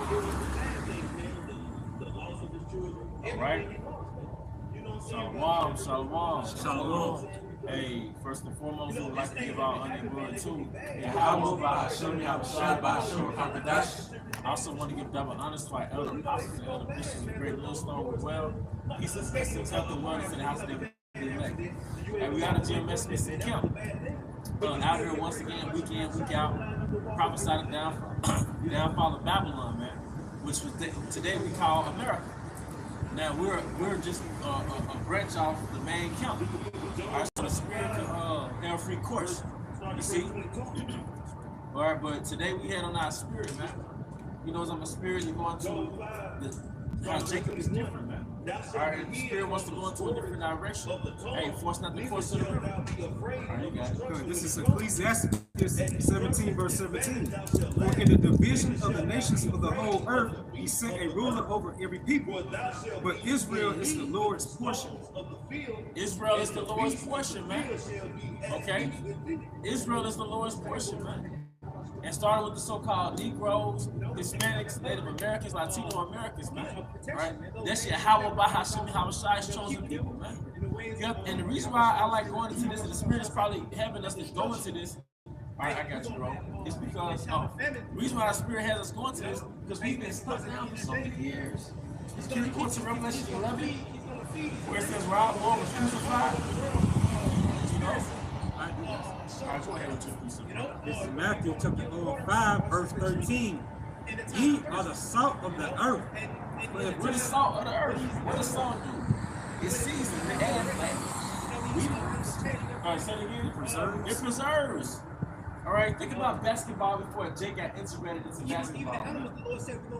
All right. Shalom, shalom, Shalom. Hey, first and foremost, we would like to give our honor and glory to Yahweh. I also want to give double honors to our elder apostles and elder bishops of Great Millstone as well. Peace and blessings, health and wellness in the house of the elect. And we got a GMS Missing Camp. Out here once again, week in, week out, prophesied the downfall of Babylon, man, which was today we call America. Now we're just a branch off the main camp. All right, so the spirit can have free course. You see? All right, but today we had on our spirit, man. You know, as I'm a spirit, you're going to how Jacob is different, man. All right, and the spirit wants to go into a different direction. Hey, force not the course of the river. All right, you got it. This is Ecclesiastes 17, verse 17. For in the division of the nations of the whole earth, he sent a ruler over every people. But Israel is the Lord's portion. Israel is the Lord's portion, man. Okay? Israel is the Lord's portion, man. And started with the so-called Negroes, Hispanics, Native Americans, Latino Americans, man. Right? That's Yahweh by Hashem Hawashai's chosen people, man. Yep. And the reason why I like going into this, and the Spirit is probably having us to go into this. All right, I got you, bro. It's because the reason why the Spirit has us going to this because we've been stuck down for so many years. Can you go to Revelation 11, where it says Rob Lord was crucified? You know. This is Matthew chapter 5, verse 13. Ye are the salt of the earth. We're the salt of the earth. What does salt do? It seasons, it adds flavor. All right, say it again. It preserves. All right, think about basketball before Jake got integrated into basketball.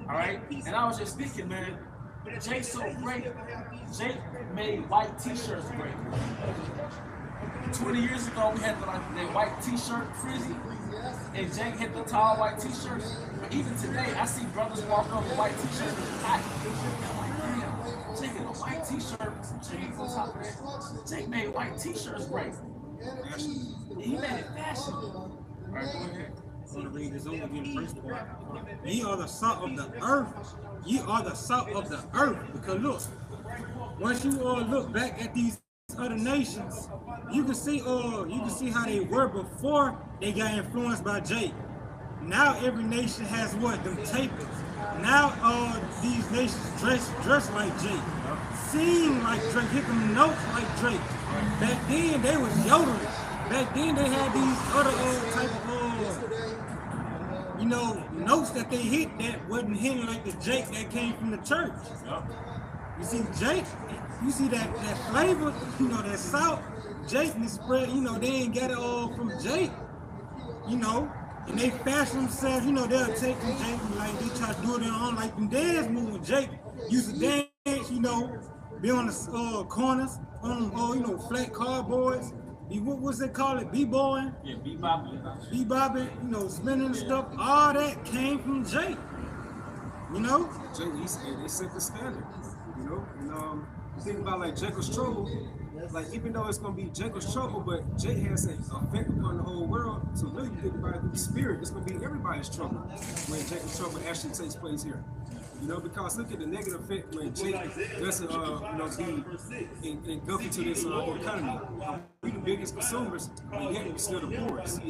All right, and I was just thinking, man, Jake's so great. Jake made white t-shirts great. 20 years ago, we had the white t-shirt frizzy, and Jake had the tall white t-shirts. Even today, I see brothers walk up with white t-shirts with tight. I'm like, damn, Jake had a white t-shirt. Jake made white t-shirts great. He made it fashion. All right, go ahead. I'm going to read this over again, first part. Ye are the salt of the earth. Ye are the salt of the earth. Because look, once you all look back at these other nations, you can see how they were before they got influenced by Jake. Now every nation has what? Them tapers. Now these nations dress like Jake, sing like Drake, hit them notes like Drake. Back then they was yodeling. Back then they had these other type of notes that they hit that wasn't hitting like the Jake that came from the church. You see Jake, you see that flavor, that salt, Jake and the spread, they ain't got it all from Jake, and they fashion themselves, they'll take from Jake and like they try to do it on like them dance moves when Jake used to dance, be on the corners, on flat cardboards. What's they call it? B-boying? Yeah, bebopping. Bebopping, spinning and stuff. All that came from Jake. Jake, they set the standard. And you think about like Jacob's trouble, like even though it's gonna be Jacob's trouble, but Jake has an effect upon the whole world. So really, you think about it through the spirit, it's gonna be everybody's trouble when Jacob's trouble actually takes place here. Because look at the negative effect when Jake doesn't be engulfed into this economy. We the biggest consumers, and yet we're still the poorest.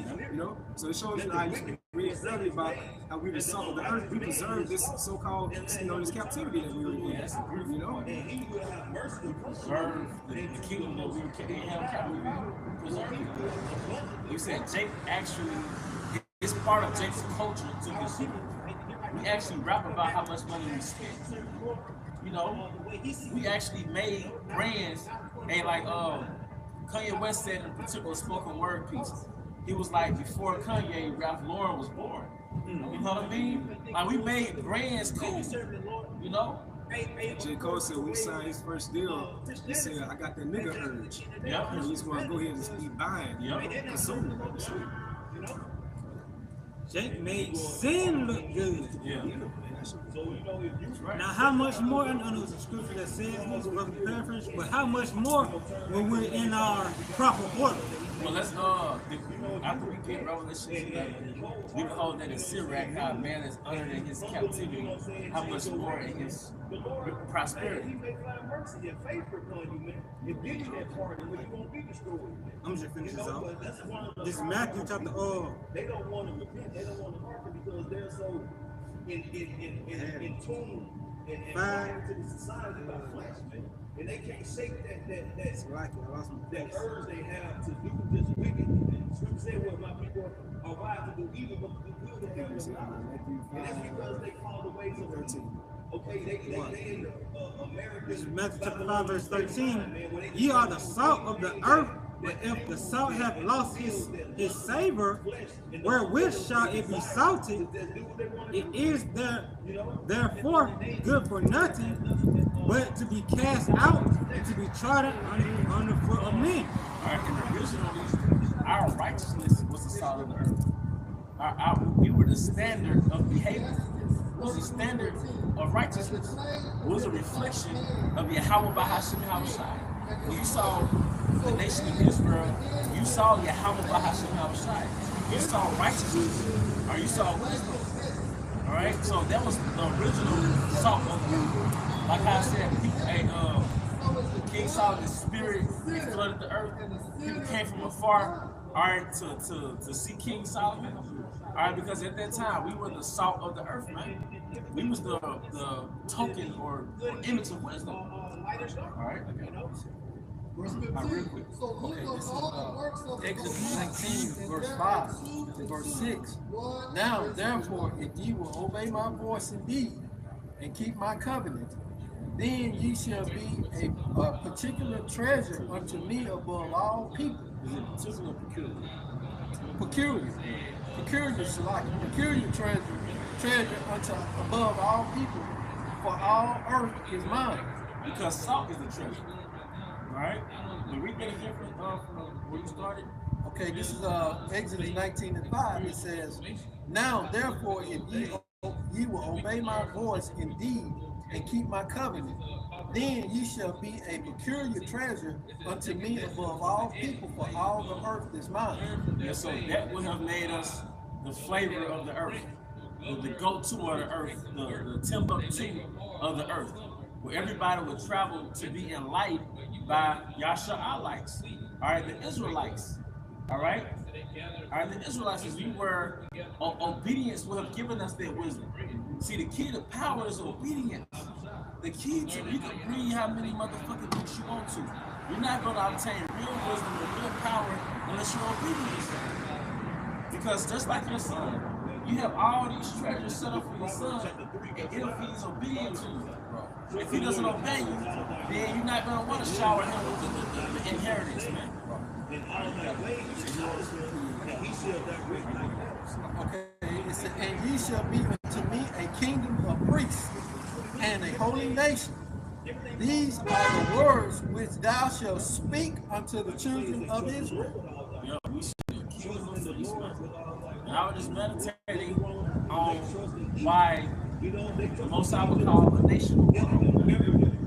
So it shows you how you read earlier about how we the salt of the earth. We preserve this so-called, this captivity that we were in. Preserve the kingdom that we can't have captivity. Preserve it. You said Jake actually, it's part of Jake's culture to consume. We actually rap about how much money we spent. We actually made brands. And like Kanye West said in a particular spoken word piece, he was like, before Kanye, Ralph Lauren was born. You know what I mean? Like we made brands cool. J. Cole said when he signed his first deal, he said, I got that nigga urge. Yep. And he just want to go ahead and just keep buying, consuming. Jake made sin look good. Yeah. Now, how much more? I know there's a scripture that says, paraphrase, but how much more when we're in our proper order? Well, let's after we get Revelation 11, we can hold that in Sirach, how a man is honored in his captivity, how much more in his prosperity. I'm just finishing this out. This is Matthew chapter They don't want to repent. They don't want to hearken because they're so in tune and to the society by flesh, man. And they can't shake that urge they have to do just wicked. Scripture said, "Well, my people are wild to do evil, but to do good and have them not." And that's because they follow the ways of the team. Okay, they in America. This is Matthew chapter 5, verse 13. Ye are the salt of the earth, but if the salt hath lost his savor, wherewith shall it be salted? It is therefore good for nothing, but to be cast out and to be trodden under the foot of men. All right, in the original, our righteousness was the salt of the earth. We were the standard of behavior. It was the standard of righteousness. It was a reflection of Yahweh Bahashim Yahushai. When you saw the nation of Israel, you saw Yahweh Bahashim Yahushai. You saw righteousness, or you saw wisdom. All right, so that was the original salt of the earth. Like I said, King Solomon's spirit flooded the earth. People came from afar, all right, to see King Solomon. All right, because at that time we were the salt of the earth, man. We was the token or image of wisdom. All right, real quick. Okay, this is Exodus 19, verse 5 and verse 6. Now, therefore, if ye will obey my voice indeed and keep my covenant, then ye shall be a particular treasure unto me above all people. Is it particular or peculiar? Peculiar. Peculiar treasure unto above all people, for all earth is mine. Because salt is the treasure. Alright? Did we get a different from where you started? Okay, this is Exodus 19 and 5. It says, now therefore if ye will obey my voice indeed and keep my covenant, then ye shall be a peculiar treasure unto me above all people, for all the earth is mine. Yeah, so that would have made us the flavor of the earth, the go-to of the earth, the Timbuktu of the earth, where everybody would travel to be enlightened by Yasha'alites, all right, the Israelites, all right? All right, the Israelites, as we were, obedience would have given us that wisdom. See, the key to power is obedience. The key to, you can read how many motherfucking books you want to. You're not going to obtain real wisdom or real power unless you're obedient. Because just like your son, you have all these treasures set up for your son, and if he's obedient to you, if he doesn't obey you, then you're not going to want to shower him with the inheritance, man. Okay, it said, and ye shall be unto me a kingdom of priests and a holy nation. These are the words which thou shalt speak unto the children of Israel. Yeah, we should be a kingdom of priests, man. And I was just meditating on why the Most High would call a nation a world.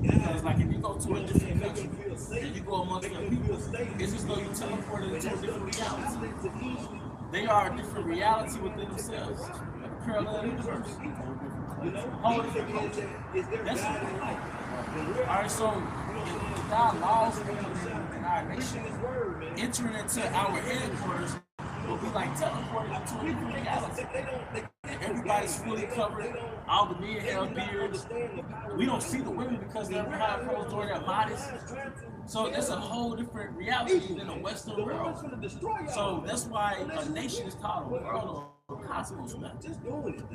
Because, like, if you go to a different country and you go amongst other people, it's as though you teleported into a different reality. They are a different reality within themselves, like a parallel universe. Whole different culture. That's it. Alright, so if God laws in our nation, entering into our headquarters will be like teleporting into a different reality. Everybody's fully covered. All the men have beards. We don't see the women because they're behind closed door, they're modest. So it's a whole different reality than the Western world. So that's why a nation is called a world or a cosmos, man.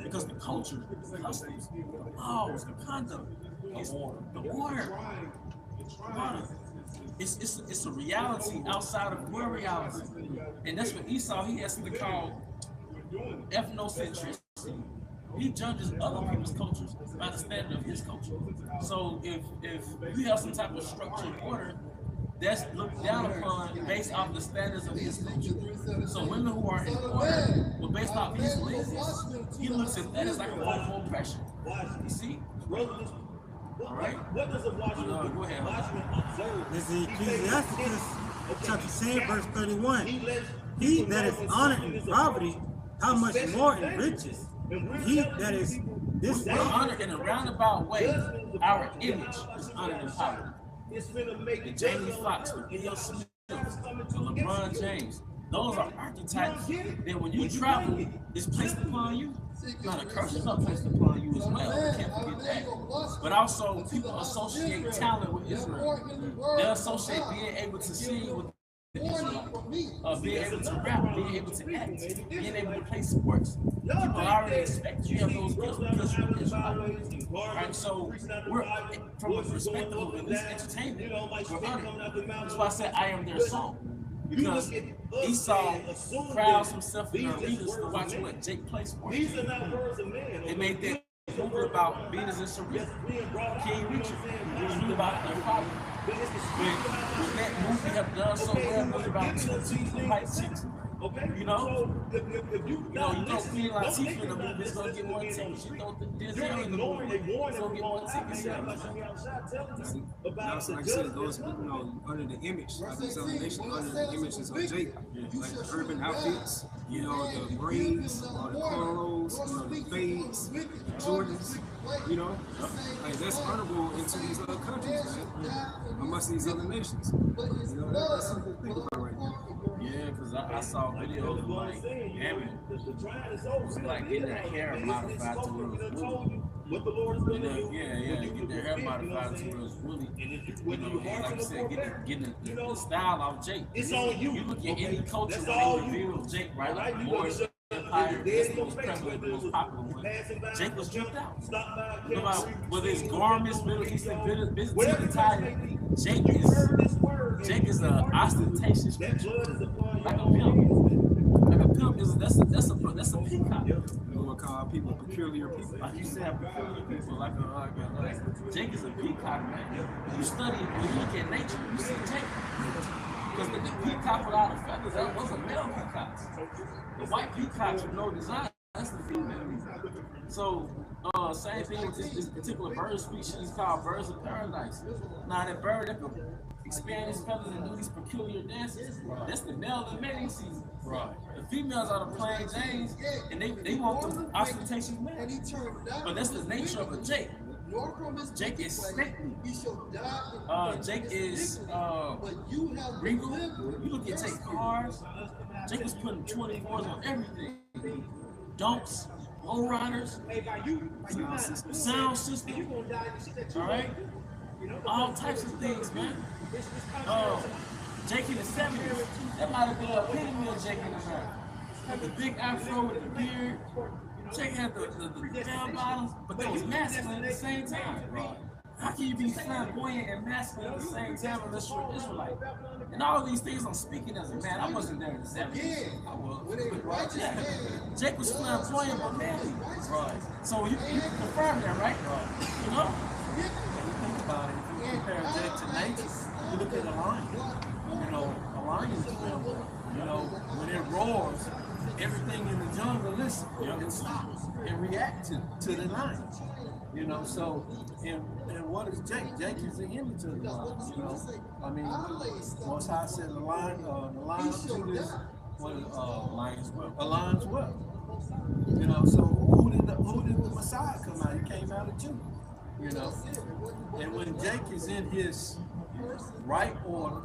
Because the culture, the customs, the laws, the conduct, it's the order. It's a reality outside of your reality. And that's what Esau, he has to call ethnocentricity. He judges other people's cultures by the standard of his culture. So if you have some type of structure and order, that's looked down upon based off the standards of his culture. So women who are in order, but based off his laziness, he looks at that as like a form of oppression. You see? All right. What does a Washington go ahead. This is Ecclesiasticus chapter 10, verse 31. He that is honored in poverty, how much more in riches? He that is this We're honored in a roundabout way. Our image is honored in poverty. The Jamie Foxx, the Bill Smith, the LeBron James, those are archetypes that when you travel, is placed upon you. Now the curse is not placed upon you as well. We can't forget that. But also, people associate talent with Israel. They associate being able to sing with the Israelites, being able to rap, being able to act, being able to play sports. People already expect you have those gifts because you're an Israelite. Right? So we're from a perspective of at least entertainment, we're honored. That's why I said I am their song. Because Esau crowds himself in their leaders to watch what Jake plays for. They made that movie about Venus and Serena, King Richard. It was really about their father. When that movie have done so well, it was about two white chicks. You know, you throw Queen Latifah in the movie, it's gonna get more tickets. You throw Denzel in the movie, it's gonna get more tickets. Now, so like I said, it goes, under the image, like these other nations, under the images of Jake, like the urban outfits, the braids, the cornrows, the fades, Jordans, like that's honorable into these other countries, man, amongst these other nations. That's something to think about right now. Yeah, because I saw videos of like Gabby, like getting their hair modified to where it was woolly. Get their hair modified to where it was woolly. Like you said, getting the style of Jake. It's on you. You look at any culture when they reveal Jake, right? Like Morris Empire, this was prevalent, the most popular one. Jake was stripped out. No matter whether it's garments, Middle Eastern, Byzantine attire, Jake is an ostentatious creature, like a pimp. Like a pimp is that's a peacock. We'll call people peculiar people. Like you said, peculiar people. Like Jake is a peacock, man. You study when you look at nature, you see Jake. Because the peacock without the feathers, that wasn't male peacocks. The white peacocks with no design, that's the female. So, same thing with this particular bird species called birds of paradise. Now, that bird that can expand his feathers and do these peculiar dances, that's the male in mating season. Right. The females are the plain Janes, and they want them ostentatious men. But that's the nature of a Jake. Jake is stately. Jake is regal. You look at Jake cars. Jake was putting 24s on everything. Dumps, low riders, sound system. All right, all types of things, man. Jake in the 70s, that might have been a epitome of Jake in the 90s. Had the big afro with the beard. Jake had the down bottoms, but they was masculine at the same time. How can you be flamboyant and masculine at the same time unless you're an Israelite? And all these things I'm speaking as a man. I wasn't there in the 70s. I was. Yeah. Jake was flamboyant but manly. Right. So you can confirm that, right? You know? If you think about it, if you compare Jake to nature, you look at a lion. A lion is when it roars, everything in the jungle listen, it stops and reacts to the lion. So and what is Jake? Jake is the image of the lion. I mean, Most High said the lion to this, lion's whelp. A lion's whelp. So who did the Messiah come out? He came out of Judah. And when Jake is in his right order,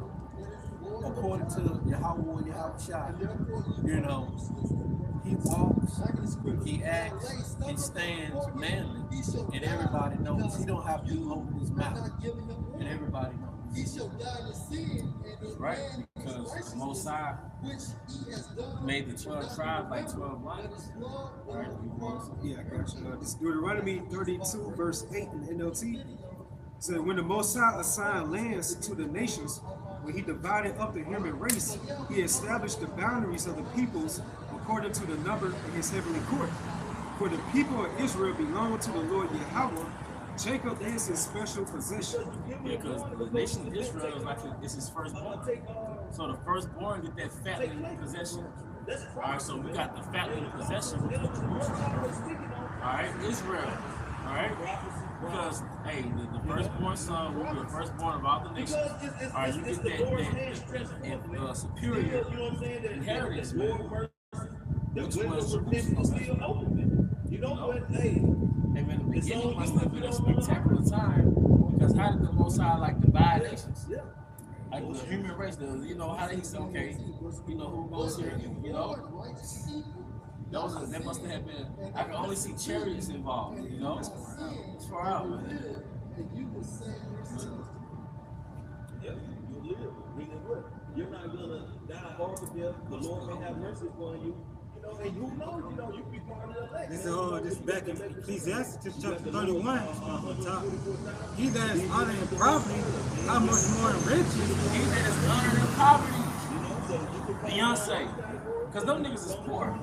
according to Yahweh Yahushua, he walks, he acts, he stands manly, and everybody knows. He don't have to open his mouth, and everybody knows. Right? Because the Most High made the 12 tribes like 12 lions. Right? Yeah, I got you. This is Deuteronomy 32, verse 8 in the NLT. So when the Most High assigned lands to the nations, when he divided up the human race, he established the boundaries of the peoples according to the number of his heavenly court. For the people of Israel belong to the Lord Yahweh. Jacob is his special possession. Yeah, because the nation of Israel is his firstborn. So the firstborn get that fattening possession. All right, so we got the fattening possession. All right, Israel. All right? Because, hey, the firstborn son will be the firstborn of all the nations. All right, you get that superior inheritance, man, which was Jerusalem. You know what? Hey, and in the beginning must have been a spectacular time, because how did the Most High like divide nations? Like the human race, how did he say, okay, who goes here, that must have been, I can only see chariots involved, it's far out, man. Yeah, you live. Meaning what? You're not gonna die horrible death. The Lord may have mercy upon you. And who knows, you could be part of the elect. This is back in Ecclesiastes chapter 31 on top. He that is honored in poverty, how much more in riches? He that is honored in poverty. Beyonce. Because them niggas is poor.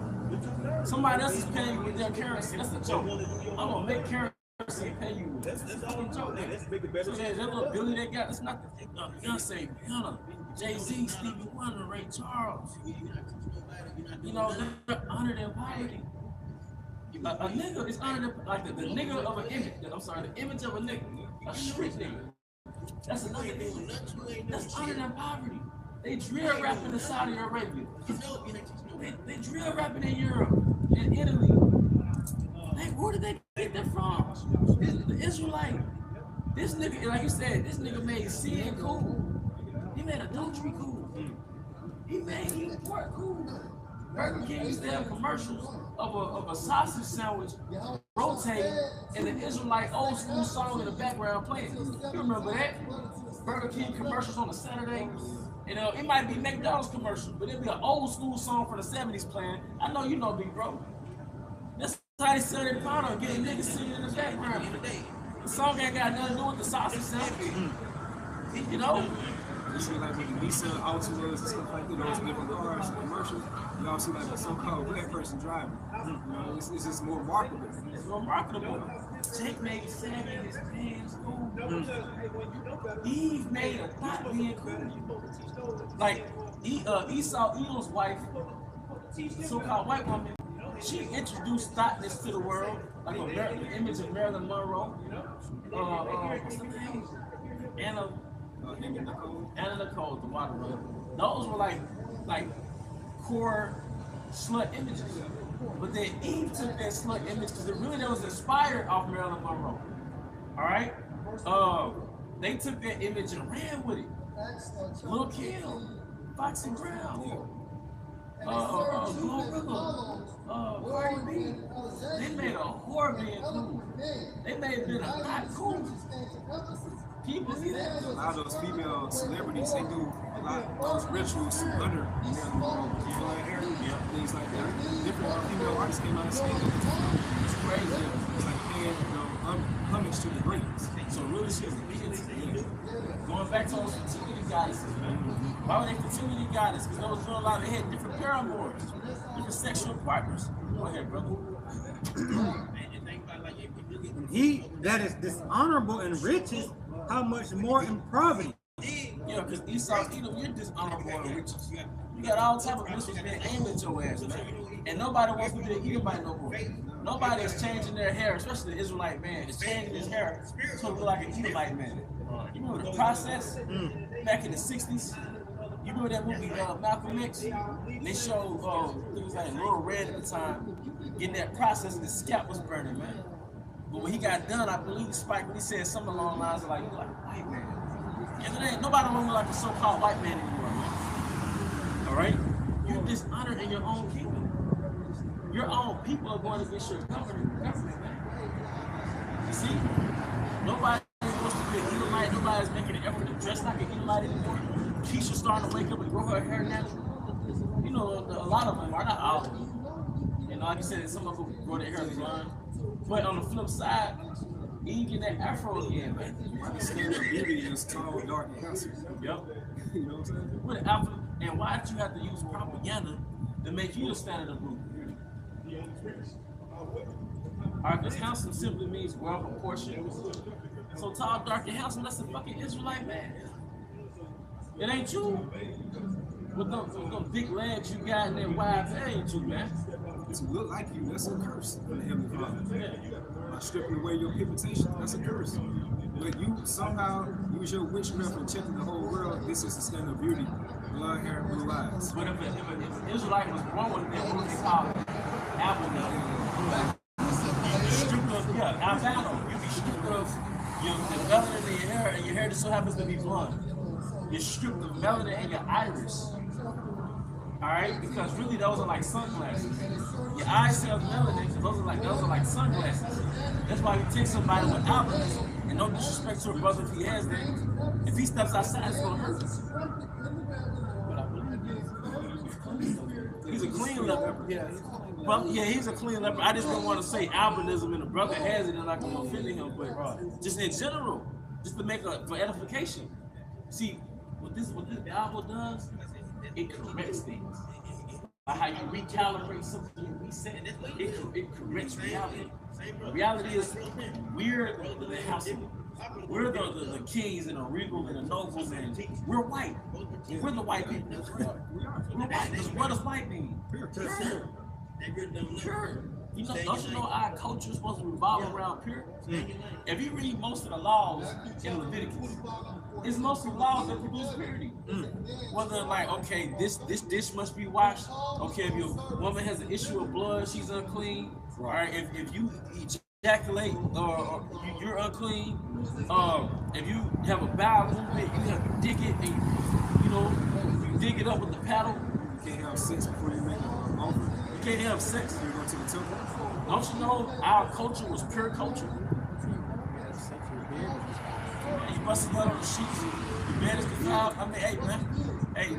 Somebody else is paying you with their currency. That's a joke. I'm gonna make currency and pay you with. That's a joke. So that little Billy they got, that's not the Beyonce, Rihanna, Jay-Z, Stevie Wonder, Ray Charles. They're honored in poverty. A nigga is honored like the nigga of an image. I'm sorry, the image of a nigga. A street nigga. That's another nigga. That's honored in poverty. They drill rapping in Saudi Arabia. They drill rapping in Europe, in Italy. Where did they get that from? The Israelite. This nigga, like you said, this nigga made sin cool. He made adultery cool. He made pork cool. Burger King used to have commercials of a sausage sandwich rotating and an Israelite old school song in the background playing. You remember that? Burger King commercials on a Saturday. It might be McDonald's commercial, but it'd be an old school song from the 70s playing. I know you know Big Bro. That's how they sell their product, getting niggas singing in the background. The song ain't got nothing to do with the sausage sandwich. You see, like with the Nissan Altima and stuff like that, those different cars, commercials, you all see like a so-called black person driving. It's just more marketable. It's more marketable. Jake made Sam in his pants cool. Eve made a thought being cool. Like Esau, Edom's wife, so-called white woman, she introduced thoughtness to the world, like the image of Marilyn Monroe. What's the name? Anna Nicole, the water runner. Those were like core slut images. But then Eve took that slut image because that was inspired off Marilyn Monroe. Alright? They took that image and ran with it. Lil' Kim, Foxy Brown, Glorilla, Cardi B. They made a whore being cool. They made it been a not cool. People see that. A lot of those female celebrities, they do a lot of those rituals under things like that. Different female artists came out and sang it. It's crazy. It's like paying homage to the greats. So really, she's going back to those fertility goddesses, man. Why were they fertility goddesses? Because they was doing a lot. They had different paramours, different sexual partners. Go ahead, brother. He that is dishonorable in riches, how much more in poverty? Yeah, because Esau, you're dishonorable in riches. You got all type of missiles being aimed at your ass, man. And nobody wants to be an Edomite no more. Nobody is changing their hair, especially the Israelite man, is changing his hair to look like an Edomite man. You remember the process back in the 60s? You remember that movie Malcolm X? And they showed it was like Lil Red at the time, getting that process and his scalp was burning, man. But when he got done, I believe Spike Lee said something along the lines of like, you're like a white man. And it ain't nobody want to look like a so-called white man anymore, man. All right? You're dishonored in your own kingdom. Your own people are going against your government, man. You see? Nobody wants to be an Edomite. Nobody's making an effort to dress like an Edomite anymore. Keisha's starting to wake up and grow her hair natural. A lot of them are, not all of them. Like you said, some of them grow their hair blonde. But on the flip side, you get that afro again, man. Standard beauty is tall, dark, and handsome. Yep. You know what I'm saying? What an alpha, and why did you have to use propaganda to make you the standard of beauty? Alright, because handsome simply means well proportioned. So tall, dark, and handsome, that's a fucking Israelite man. It ain't you. With them big legs you got and that wide, that ain't you, man. to look like you, that's a curse from the Heavenly Father. By stripping away your pigmentation, that's a curse. But you somehow use your witchcraft and check the whole world. This is the standard of beauty. Blonde hair, blue eyes. But if an Israelite was born with that, what they call albino. Stripped of, albino. You be stripped of the melanin in your hair, and your hair just so happens to be blonde. You're stripped of melanin in your iris. Alright? Because really those are like sunglasses. Your eye cells melanin, those are like sunglasses. That's why you take somebody with albinism, and no disrespect to a brother if he has that, if he steps outside, it's gonna hurt him. He's a clean leper. Well, yeah, he's a clean leper. I just don't want to say albinism and the brother has it and I'm gonna offend him, but just in general, just to make for edification. See, what this Bible does, it corrects things. Like how you recalibrate something, you reset it, it corrects reality. Reality is we're the household. We're the kings and the regal and the nobles, and we're white. We're the white people. We're white. Because what does white mean? Pure. You know, don't you know our culture is supposed to revolve around pure? If you read most of the laws in Leviticus, it's mostly laws that produce purity. Whether like, okay, this dish must be washed. Okay, if your woman has an issue of blood, she's unclean. All right, if you ejaculate or you're unclean. If you have a bowel movement, you have to dig it, and you dig it up with the paddle. You can't have sex before you make an offering. You can't have sex. You go to the temple. Don't you know our culture was pure culture? You busted out on the sheets. The bed is defiled. I mean, hey man,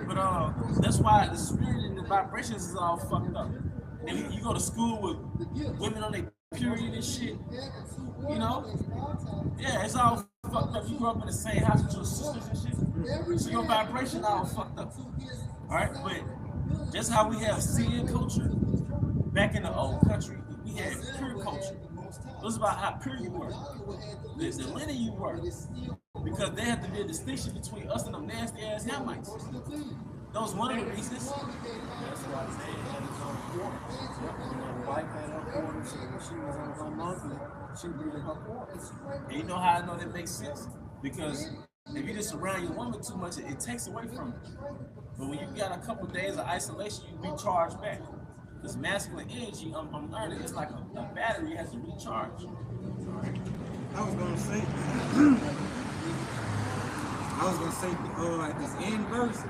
but that's why the spirit and the vibrations is all fucked up. And you go to school with women on their period and shit. Yeah, it's all fucked up. You grew up in the same house with your sisters and shit. So your vibration all fucked up. Alright, but that's how we have sin culture. Back in the old country, we had pure culture. It was about how pure you were. The linear you were. Because there had to be a distinction between us and them nasty ass Hamites. That was one of the reasons. That's why they had his own quarters. The wife had her quarters, so when she was on her monthly, she was in her quarters. And you know how I know that makes sense? Because if you just surround your woman too much, it takes away from you. But when you got a couple of days of isolation, you recharge back. This masculine energy, I'm learning, it's like a battery, it has to recharge. I was gonna say at this end verse,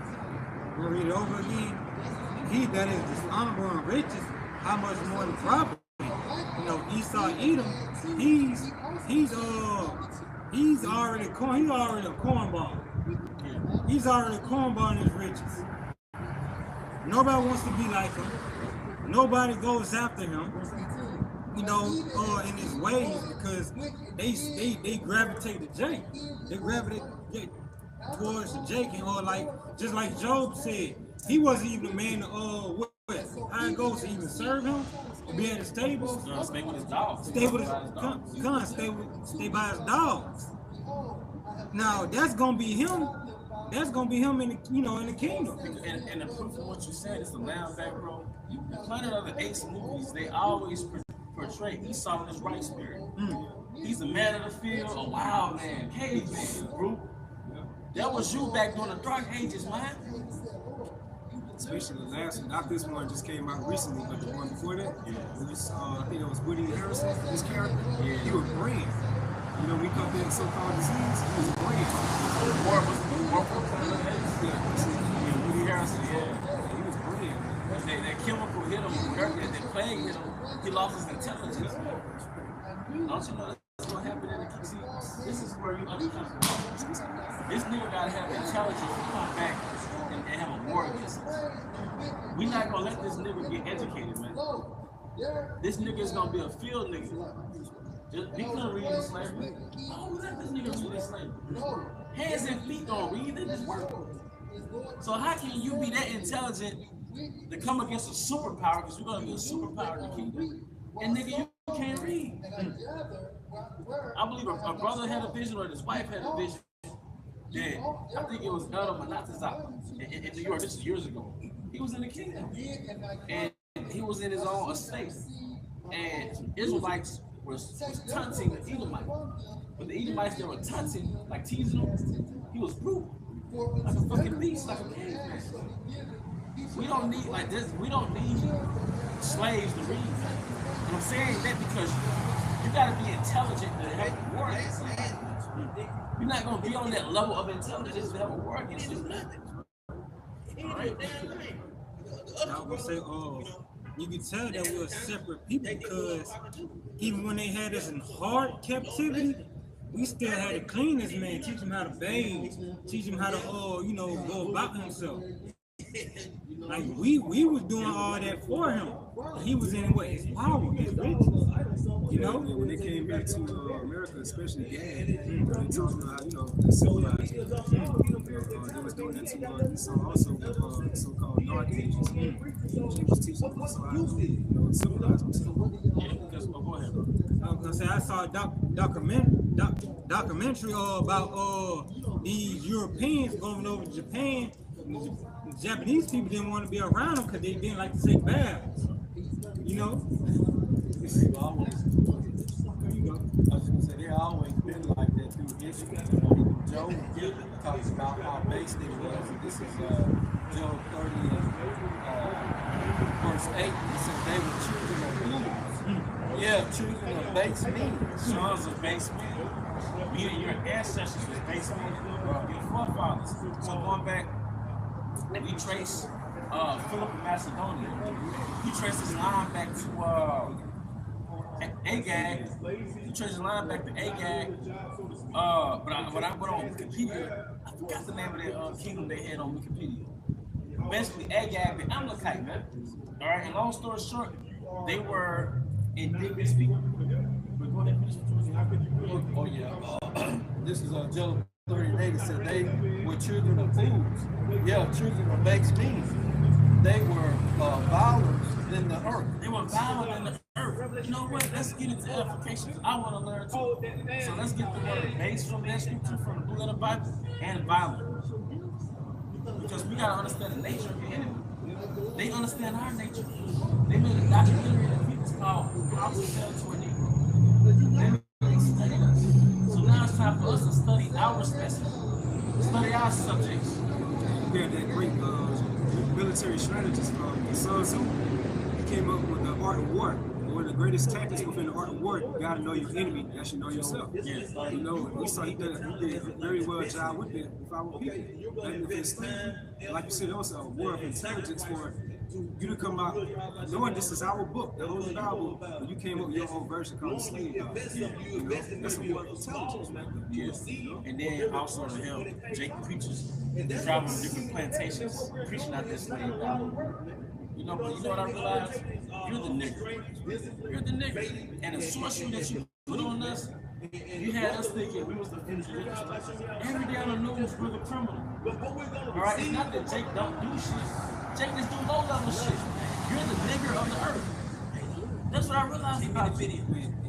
we'll read it over again. He that is dishonorable and riches, how much more the property? Esau Edom, he's already a cornball. He's already a cornball in his riches. Nobody wants to be like him. Nobody goes after him, in his ways, because they gravitate to Jake. They gravitate towards Jake, just like Job said, he wasn't even a man to how it goes to even serve him, to be at his table. Stay with his dogs. Stay by his dogs. Now that's gonna be him. That's gonna be him in the kingdom. And the proof of what you said is the lamb back, bro. The Planet of the Apes movies, they always portray Esau in his right spirit. He's a man of the field, a wild man, caveman, group. That was you back during the Dark Ages, man. Especially the last one, not this one just came out recently, but the one before that, it was, I think it was Woody Harrelson, his character. He was brand. We call that so-called disease. He was brand. More for Planet of the Apes. Yeah, Woody Harrelson. Yeah, he was brand. That chemical hit him, that plague hit him. He lost his intelligence. Don't you know that's what happened in the kingdom? This is where you understand. This nigga gotta have intelligence to come back and have a war against us. We not gonna let this nigga get educated, man. This nigga is gonna be a field nigga. He couldn't read in slavery. Oh, let this nigga read in slavery. Hands and feet don't read, they just work. So how can you be that intelligent to come against a superpower, because we're gonna be a superpower in the kingdom, and nigga, you can't read. I believe a brother had a vision, or his wife had a vision, that I think it was Elder Manatazak in New York. This is years ago. He was in the kingdom, and he was in his own estate, and Israelites was taunting the Edomites. But the Edomites that were taunting, like teasing him, he was brutal, like a fucking beast, like a caveman. We don't need like this. We don't need slaves to read. And I'm saying that because you gotta be intelligent to have a war against something. You're not gonna be on that level of intelligence to have a war against you. All right. I was gonna say, you can tell that we're separate people because even when they had us in hard captivity, we still had to clean this man, teach him how to bathe, teach him how to, go about himself. Like we was doing all that for him. He was in his power, his riches. When they came back to America, especially Gad, they talked about how they civilized. They was doing that to Esau also with so-called dark ages. He was teaching them how to civilize themselves. Yeah, because go ahead. I was gonna say I saw a documentary about these Europeans going over to Japan. The Japanese people didn't want to be around them because they didn't like to take baths. I was gonna say they always been like that through history. Job talks about how based it was. This is Job 30, verse 8. He said they were children of fools. Yeah, children of base means. Sons of base men. Meaning your ancestors was base men. Your forefathers. So going back, we trace Philip of Macedonia. He traced his line back to Agag. He traced his line back to Agag. But when I went on Wikipedia, I forgot the name of the kingdom they had on Wikipedia. Basically, Agag, the Amalekite, man. All right, and long story short, they were indigenous people. Oh yeah. This is Job 38. It said they were children of fools. Yeah, children of base means. They were violent than the earth. They were violent than the earth. You know what? Let's get into edification. I want to learn too. So let's get the word base from that scripture, from the Blue Letter Bible, and violent. Because we gotta understand the nature of the enemy. They understand our nature. They made a documentary that people called How to Sell to a Negro. They studied us. So now it's time for us to study our specimen, study our subjects. Yeah, that great military strategist, Sun Tzu, he came up with the art of war. One of the greatest tactics within the art of war, you gotta know your enemy, you should know yourself. Yes. We saw he did a very well job with our people. And with slavery, like you said, also a war of intelligence for you to come out knowing this is our book, the Holy Bible, and you came up with your own version called the Slave Bible. That's a war of intelligence, man. Yes. And then also to help Jake preachers traveling different plantations, preaching out this slave Bible. You know what I realized? You're the nigger. You're the nigger. And the sorcery that you put on us, you had us thinking we was the fugitives. Every day on the news, we're the criminal. Alright, it's not that Jake don't do shit. Jake just do low level shit. You're the nigger of the earth. That's what I realized about video.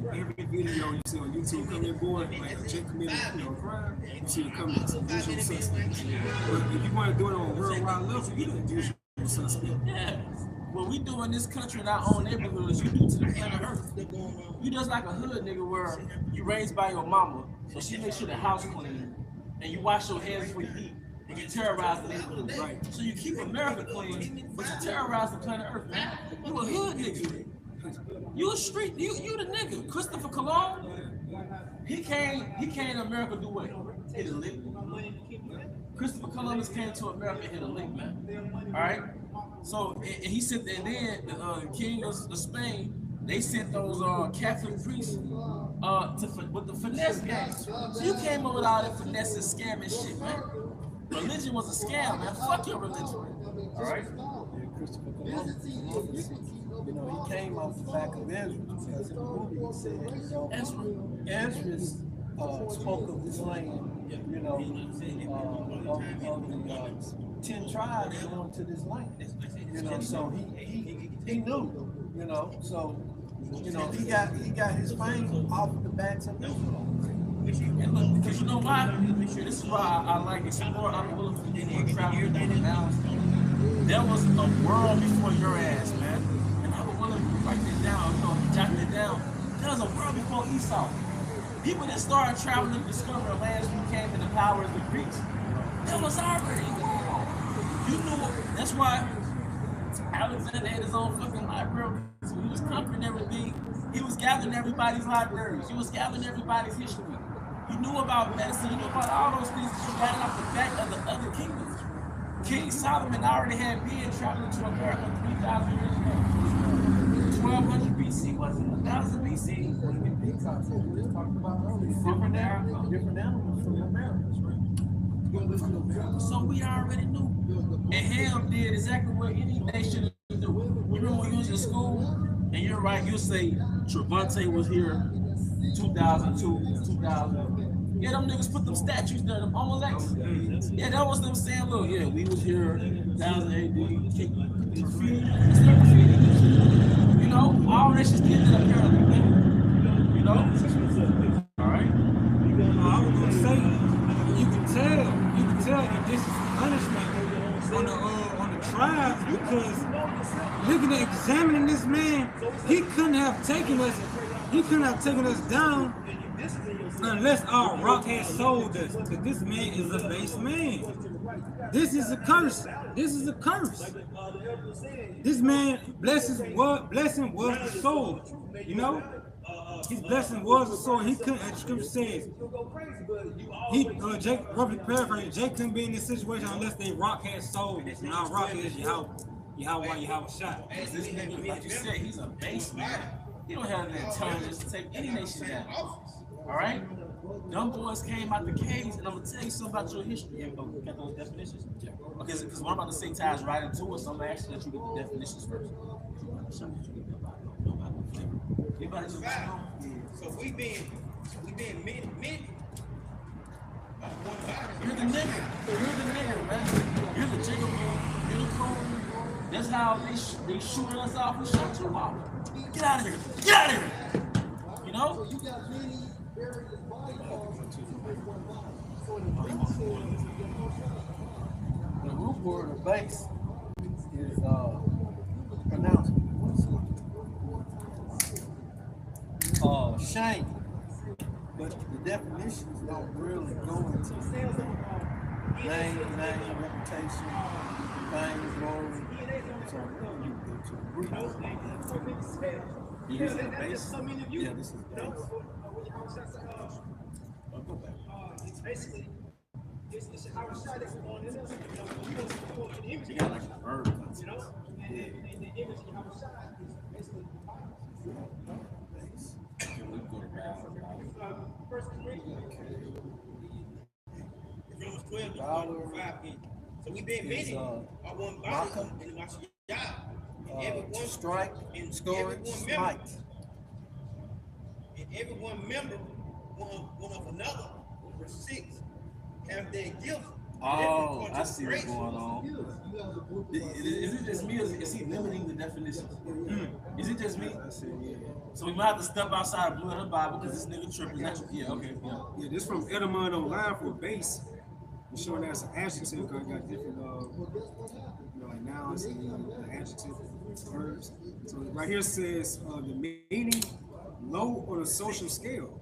Every video you see on YouTube coming board, like Jake committed a crime, you see the comments, usual suspects. But if you want to do it on a worldwide level, you don't usual suspect. Yeah. What we do in this country in our own neighborhoods, you do to the planet Earth. You just like a hood nigga where you raised by your mama, so she makes sure the house clean, and you wash your hands before you eat, and you terrorize the neighborhood. Right. So you keep America clean, but you terrorize the planet Earth, man. You a hood nigga. You a street, you the nigga. Christopher Columbus, he came to America do what? Hit a lick. Christopher Columbus came to America and hit a lick, man. All right. So and he sent, and then the king of Spain, they sent those Catholic priests with the finesse games. So you came up with all that finesse and scam and shit, man. Religion was a scam, man. Fuck your religion. All right. Christopher Columbus, he came off the back of Ezra because in the movie he said, Ezra spoke of this land, of the 10 tribes going to this land, so he knew, so he got his fame off the backs of Israel. Because you know why? This is why I like exploring. I'm willing to do more travel now. There was a world before your ass, man. write it down, jot it down. There was a world before Esau. People that started traveling and discovering lands who came in the power of the Greeks. There was already a world. You knew it. That's why Alexander had his own fucking library. So he was conquering everything. He was gathering everybody's libraries. He was gathering everybody's history. He knew about medicine. He knew about all those things that you got off the back of the other kingdoms. King Solomon already had been traveling to America 3,000 years ago. 1200 BC, was it? 1000 BC? Different animals from America. So we already knew. And Ham did exactly what any nation do. You remember when you was in school, and you're right, you say Trevante was here 2002, 2000. Yeah, them niggas put them statues there, them obelisks. Yeah, that was them saying, look, yeah, we was here 1000 AD, graffiti. You know, all that shit did that apparently. You know? All right? I was gonna say, you can tell that this is punishment on the tribes, because looking at examining this man, he couldn't have taken us down unless our rock had sold us. Because this man is a base man. This is a curse. This is a curse. This man blessing was the sword. You know? His blessing was the sword. He couldn't, as the scripture says, Jake, roughly paraphrased, Jake couldn't be in this situation unless they rock had sold us. And our rock is Yahweh shot. As this nigga, like you said, he's a base man. He don't have the intelligence to take any nation down. All right? Them boys came out the caves, and I'm going to tell you something about your history. You got those definitions? Yeah. Okay, because what I'm about to say ties right into it, so I'm going to ask you that you get the definitions first. Anybody just know? So we being men. You're the nigga, man. You're the jigaboo. You're the cool. That's how they shooting us off. We shot you off. Get out of here. Get out of here. You know? The root word of base is pronounced shame, but the definitions don't really go into name, reputation, fame, glory. So really, it's a root word. Is it the base? Yeah, this is the base. It's basically it's how we shot it on this. You got like a bird. You know, and the image of how we shot is basically First Corinthians 12, 5. So we been many. I one body and watch y'all. Strike, score, smite. And everyone member one of another. Verse 6 have their gifts. Oh, I see what's going on. Is it just me, or is he limiting the definitions? Is it just me? So we might have to step outside of Blue Letter Bible because this nigga tripping. Yeah, okay. Yeah, this from Edamon Online for base. It's showing that's an adjective because it got different, like nouns and adjective verbs. So right here says the meaning low on a social scale.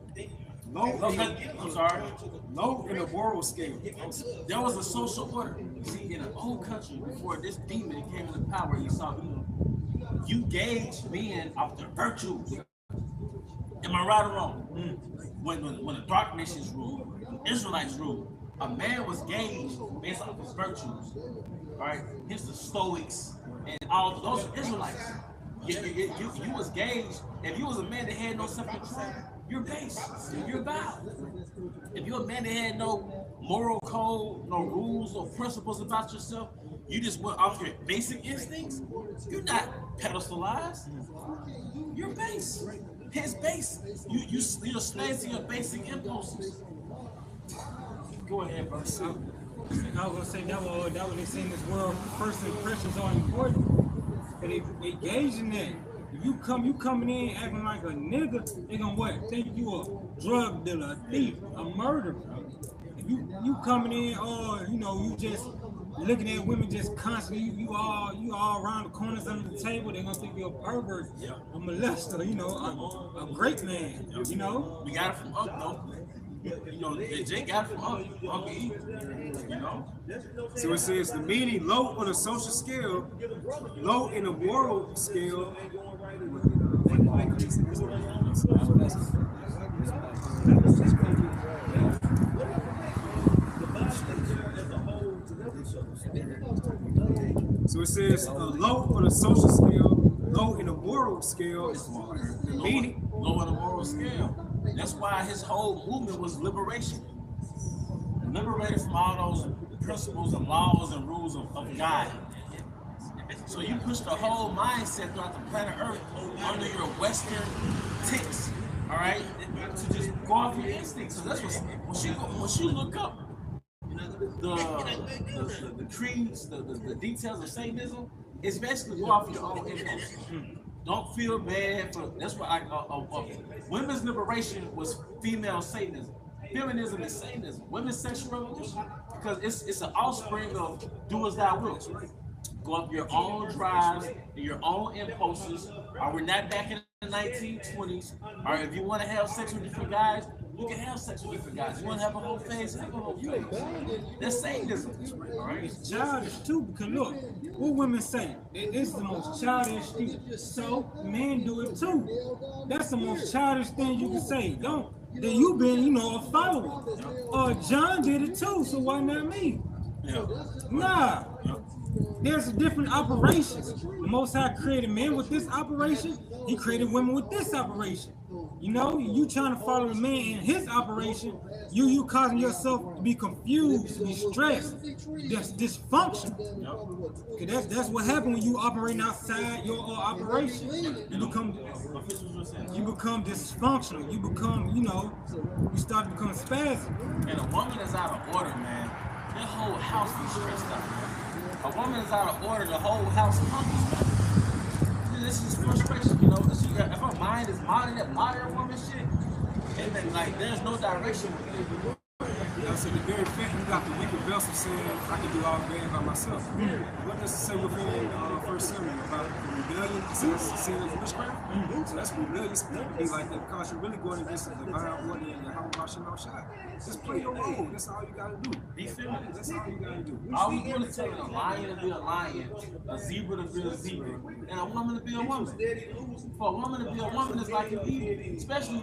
Low in a moral scale. There was a social order. See, in an old country, before this demon came into power, you gauge men off their virtues. Am I right or wrong? When the dark nations ruled, Israelites ruled, a man was gauged based off his virtues. Right? Here's the Stoics and all those Israelites. You was gauged. If you was a man that had no self-control, you're base. You're vile. If you're a man that had no moral code, no rules or principles about yourself, you just went off your basic instincts, you're not pedestalized. You're base. His base. You're a slave to your basic impulses. Go ahead, bro. I was gonna say that was they say in this world, first impressions are important. But they gauging that. If you coming in acting like a nigga, they gonna what? Think you a drug dealer, a thief, a murderer. If you coming in, or you just looking at women just constantly, you all around the corners under the table, they're gonna think you're a pervert, a molester, you know, a great man, you know. We got it from up though. You know, Jay got it from up, Uncle E. You know. So it says the meaning low on a social scale, low in a moral scale. So it says low on a social scale, low in a moral scale. The meaning low on a moral scale. That's why his whole movement was liberation. Liberated from all those principles and laws and rules of God. So you push the whole mindset throughout the planet Earth under your Western ticks, all right, to just go off your instincts. So that's what when she look up the creeds, the details of Satanism, it's basically go off your own impulse. Don't feel bad for. That's why women's liberation was female Satanism. Feminism is Satanism. Women's sexual revolution, because it's an offspring of do as thou wilt. Go up your own drives and your own impulses. Or we're not back in the 1920s. Or if you want to have sex with different guys, you can have sex with different guys. You want to have a whole phase, have a whole phase. That's Satanism. All right? It's childish too, because look, what women say, this is the most childish thing. So men do it too. That's the most childish thing you can say. Don't. Then you been, you know, a follower. John did it too, so why not me? Yeah. Nah. There's a different operations. The Most High created men with this operation. He created women with this operation. You know, you trying to follow the man in his operation, you causing yourself to be confused, to be stressed. That's dysfunction. That's what happens when you operating outside your operation. You become dysfunctional. You become, you know, you start to become spastic. And a woman that's out of order, man, their whole house is stressed out. A woman is out of order, the whole house crumbles. This is frustration, you know. If her mind is modern woman shit, and then like there's no direction. So the very fact you got the weaker vessel saying I can do all bad by myself. What does it say within 1 Samuel about rebellion? It says sin is witchcraft. So that's rebellious to be like that because you're really going against the divine order and your how just play your role. That's all you gotta do. Be feminine. That's all you gotta do. All we want to take a lion to be a lion, a zebra to be a zebra, and a woman to be a woman. For a woman to be a woman is like an evil, especially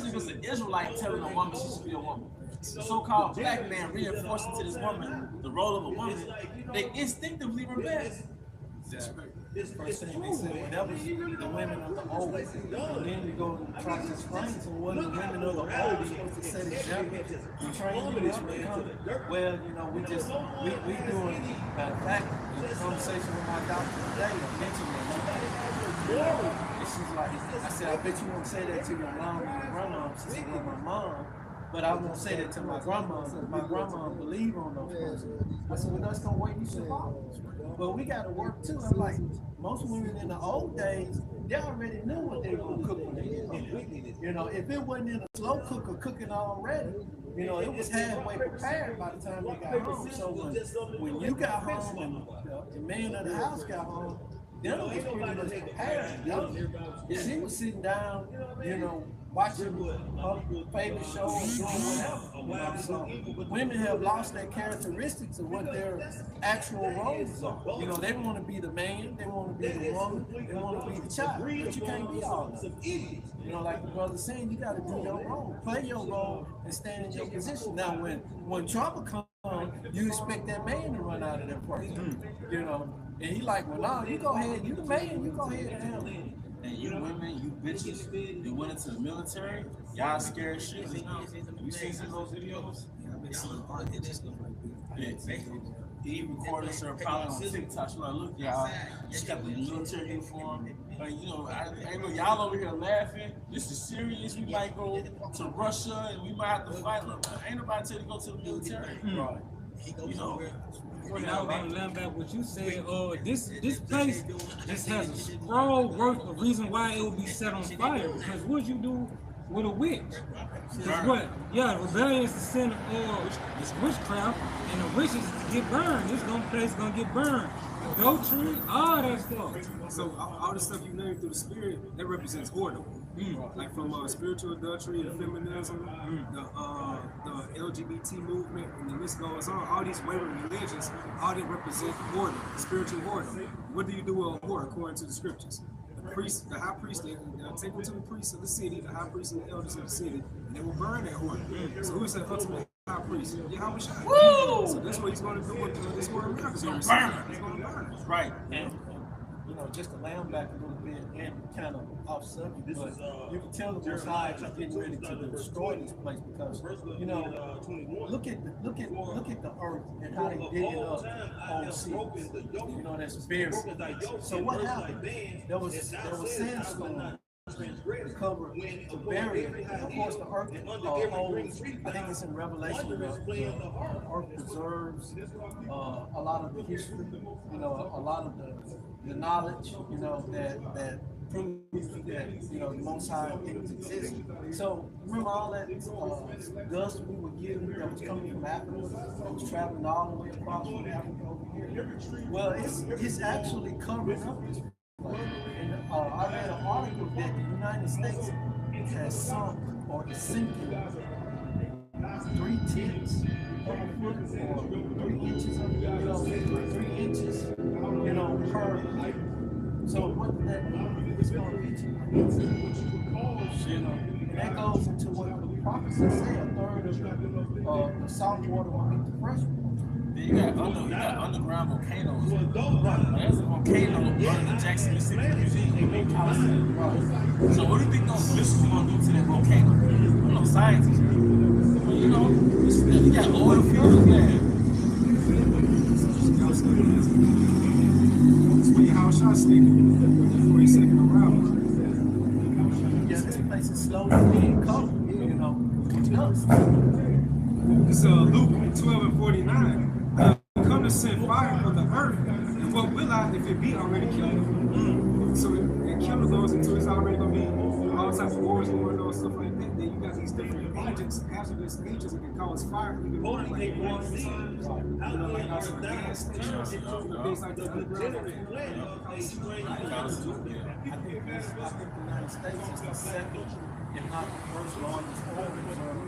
if it's an Israelite telling a woman she should be a woman. The so-called black man reinforcing to this woman the role of a woman, they instinctively rebel. First thing they said, whenever the women of the old, and then you go to try to explain to one of the women of the old is supposed to set example and train you up to come. Well, you know, we doing, matter of fact, in the conversation with my doctor today, I mentioned that. And she's like, I said, I bet you won't say that to your mom and your grandma. She said, well, my mom. But I won't say that to my grandma because my grandma believe on those persons. I said, well, that's the way you should follow. But we got to work too. I'm like, most women in the old days, they already knew what they were going to cook when they get home. You know, if it wasn't in a slow cooker cooking already, you know, it was halfway prepared by the time they got home. So when you got home and the man of the house got home, dinner was pretty much prepared. She was sitting down, you know, watching her favorite show and doing whatever. So women have lost their characteristics of what their actual roles are. You know, they want to be the man, they want to be the woman, they want to be the child, but you can't be all of them. You know, like the brother saying, you got to do your role, play your role, and stand in your position. Now, when trouble comes, you expect that man to run out of that person. You know, and he like, well, no, you go ahead, you the man, you go ahead and handle it. And you women, you bitches, you went into the military, y'all scared shit. You seen some of those videos? Yeah, he recorded her probably on TikTok. She's like, look, y'all, she got the military uniform. But, you know, I know y'all over here laughing. This is serious. We might go to Russia and we might have to fight. Look, ain't nobody tell you to go to the military. Right. You know. And I was going to learn back what you said. This place just has a scroll worth of reason why it will be set on fire. Because what you do with a witch. It's what? Yeah, rebellion is the sin of it's witchcraft, and the witches get burned. This place gonna get burned. Adultery, all that stuff. So all the stuff you learn through the spirit, that represents order. Like from spiritual adultery and feminism, the LGBT movement, and the list goes on. All these wayward religions, all they represent order, spiritual order. What do you do with order according to the scriptures? The priest, the high priest, they'll take them to the priests of the city, the high priests and the elders of the city, and they will burn that order. So who is that ultimate high priest? Yahweh Shai. So that's what he's going to do with this word of mouth. He's going to burn it. He's going to burn it. Right. And you know, just to lamb back a little bit and kind of off subject, but you can tell the Most High is getting ready to destroy this place because you know, look at the earth and how they dig it up on seas. You know, that's buried. So what happened? There was sandstone covered to bury it. And of course, the earth holds. I think it's in Revelation. The earth preserves a lot of the history. You know, a lot of the knowledge. You know that proves that the Most High things exist. So remember all that dust we were getting that was coming from Africa, that was traveling all the way across from Africa over here. Well, it's actually covering up this. And I read an article that the United States has sunk or is sinking 3/10 of a foot or 3 inches of 3 inches, per. So what does that mean? It's going to be and that goes into what the prophecy said: 1/3 of the salt water will meet the fresh water. You got underground volcanoes. There's a volcano under the Jackson, Mississippi Museum. So what do you think those missiles are going to do to that volcano? I'm no scientist. But you got oil fields there. That's what Yahweh Shai stated before he sent him around. Yeah, this place is slowly being covered, with dust. It's Luke 12:49. Come to send fire on the earth, and what will I if it be already killed? So and killer goes into it's already gonna be all types of wars going on, stuff like that. Then you got these different agents, hazardous agents that can cause fire, even more like wars, like also gas stations, things like that. I think the United States is the second, if not the first largest oil reserve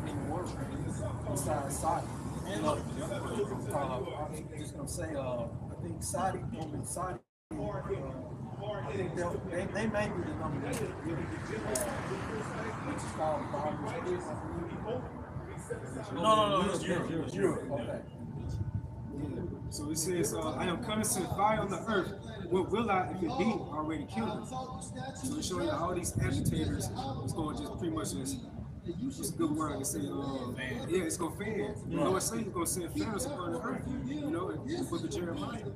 in the world, besides Saudi. I'm just gonna say, I think Saudi, I think they may be the number one, which is called No, it's Europe. Okay. So it says, I am coming to send fire on the earth. What will I if it be already killed? So it's showing you all these agitators is going to just pretty much just a good word to say, yeah, it's going to fan. You know what I'm saying? It's going to send fires upon the earth, in the book of Jeremiah.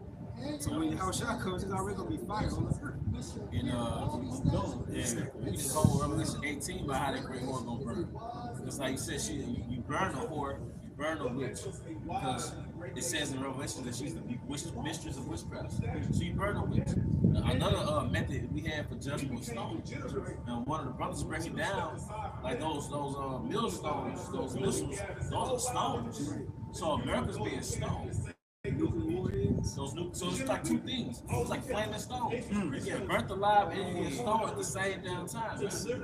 So when Yahweh Shai comes, it's already going to be fire on the earth. We just told Revelation 18 about how that great whore going to burn. It's like you said, you burn a whore, you burn a witch, because it says in Revelation that she's the mistress of witchcraft. So you burn a witch. Another method we have for judgment was stone. Now one of the brothers breaking down like those millstones, those missiles, those are stones. So America's being stoned. So it's like two things. It's like flaming stones. You get burnt alive and you get stoned at the same damn time. Judgment!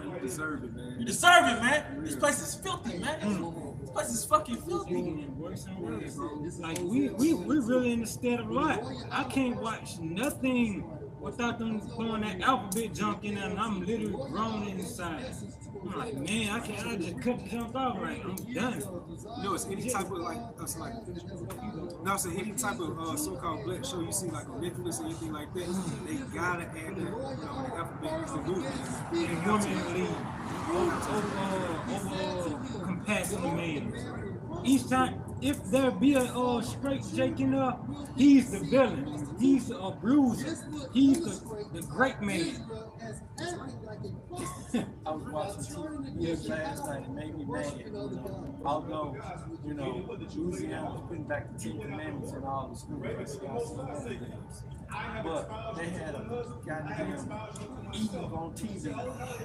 You deserve it, man. You deserve it, man. This place is filthy, man. This place is fucking filthy. Like we really in the state of life. I can't watch nothing without them throwing that alphabet junk in there, and I'm literally groaning inside. I'm like, man, I just cut the junk off. Like, I'm done. It's any type of any type of so-called black show you see like on Netflix or anything like that, they gotta add that, the alphabet is the movement. And women lead over compassionate men. Each time, if there be a straight shaking up, he's the villain. He's a bruiser. He's the great man. I was watching TV last night. It made me mad. Although, Louisiana was putting back the 10 Commandments in all the schools. But they had a goddamn eating on TV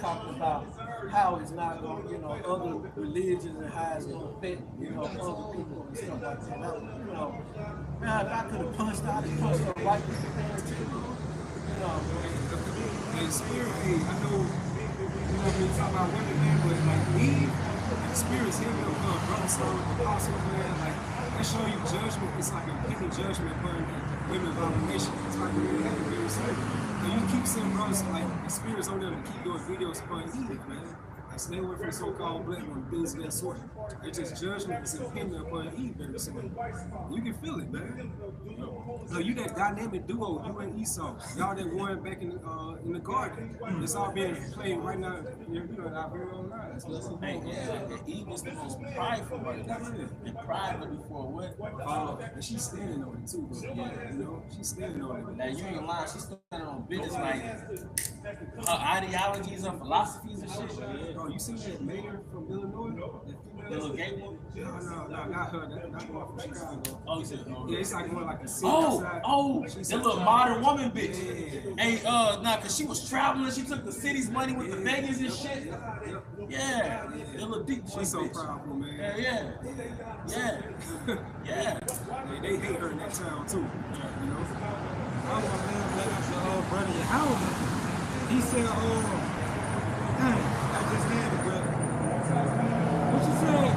talking about how it's not going to, you know, other religions and how it's going to affect, you know, other people and stuff like that. Now, you know, man, if I could have punched out and punched the right people there too, you know. Hey, spirit, hey, I know, you know, we talk about women, man, but like Eve, the spirit's heavy on brother Saul with the apostles, man. Like, that show you judgment. It's like a hidden judgment upon women's abomination. It's like really heavy, very certain. So you keep seeing brothers, like, the spirits on them to keep doing videos upon Eve, man. Like, stay away from so-called black women, things of that sort. It's just judgment is impending upon Eve very soon. You can feel it, man. So you that dynamic duo, you and Esau, y'all that warring back in the garden. It's all being played right now, you know, out here online. Hey, yeah, Eve is the most prideful right now. And pride before what? And she's standing on it too, bro. Yeah, you know, she's standing on it. Now you ain't lying, she's standing on business like her ideologies and philosophies and shit. Oh, you see that mayor from Illinois? The little gay woman? No, not her. Not one from Chicago. Oh, you said, oh. Yeah, it's like more like a city outside. That little modern woman bitch. Yeah. Hey, nah, cause she was traveling, she took the city's money with the Vegas and shit. Yeah, that little deep She's so bitch. powerful, man. Yeah. They hate her in that town too. You know? I was man, brother your house. He said, dang, I just had it, brother. What you said?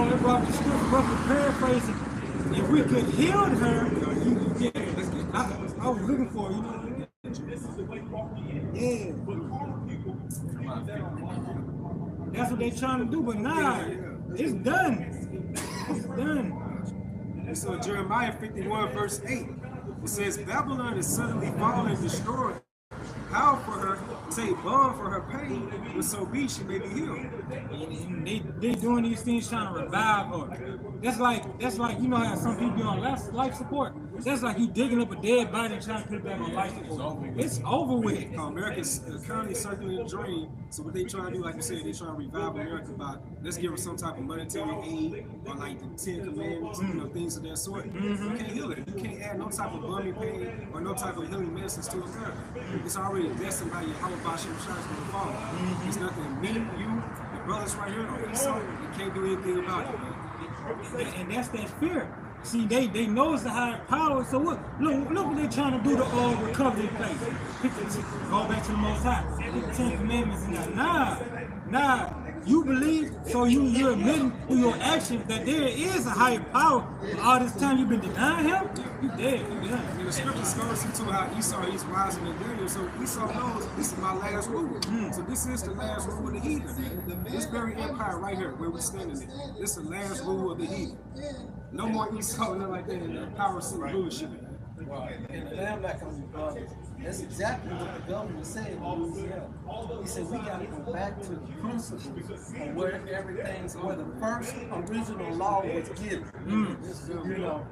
It brought the script, roughly paraphrasing. If we could heal her, I was looking for you know. Yeah. That's what they trying to do, but nah, it's done. It's done. And so Jeremiah 51 verse 8, it says, Babylon is suddenly fallen and destroyed. How for her, say bond for her pain, but so be she may be healed. They doing these things trying to revive her. That's like you know how some people be on life support. That's like you digging up a dead body and trying to put it back on life support. It's over with. America's currently circling the drain. So what they trying to do, like you said, they trying to revive America by let's give her some type of monetary aid or like the 10 Commandments, you know, things of that sort. You can't heal it. You can't add no type of bummy pain or no type of healing medicines to America. It's already destined by your How about Shem Shai going to follow. It's nothing me, you, the brothers right here on Esau, you can't do anything about it, man. And that's that fear. See, they know it's a higher power. So what? Look what they're trying to do to all recovery place. Go back to the Most High. The 10 Commandments and that. Nah. You believe, so you're admitting through your actions that there is a higher power. All this time you've been denying him, you dead. You done. And the scripture goes into how Esau is wiser than Daniel. So Esau knows this is my last rule. So this is the last rule of the heathen. This very empire right here, where we're standing in, this is the last rule of the heathen. No more Esau, nothing like that, in the power of bullshit. And the land back on the brothers. That's exactly what the governor said in Louisiana. He said we got to go back to the principles of where where the first original law was given. You know,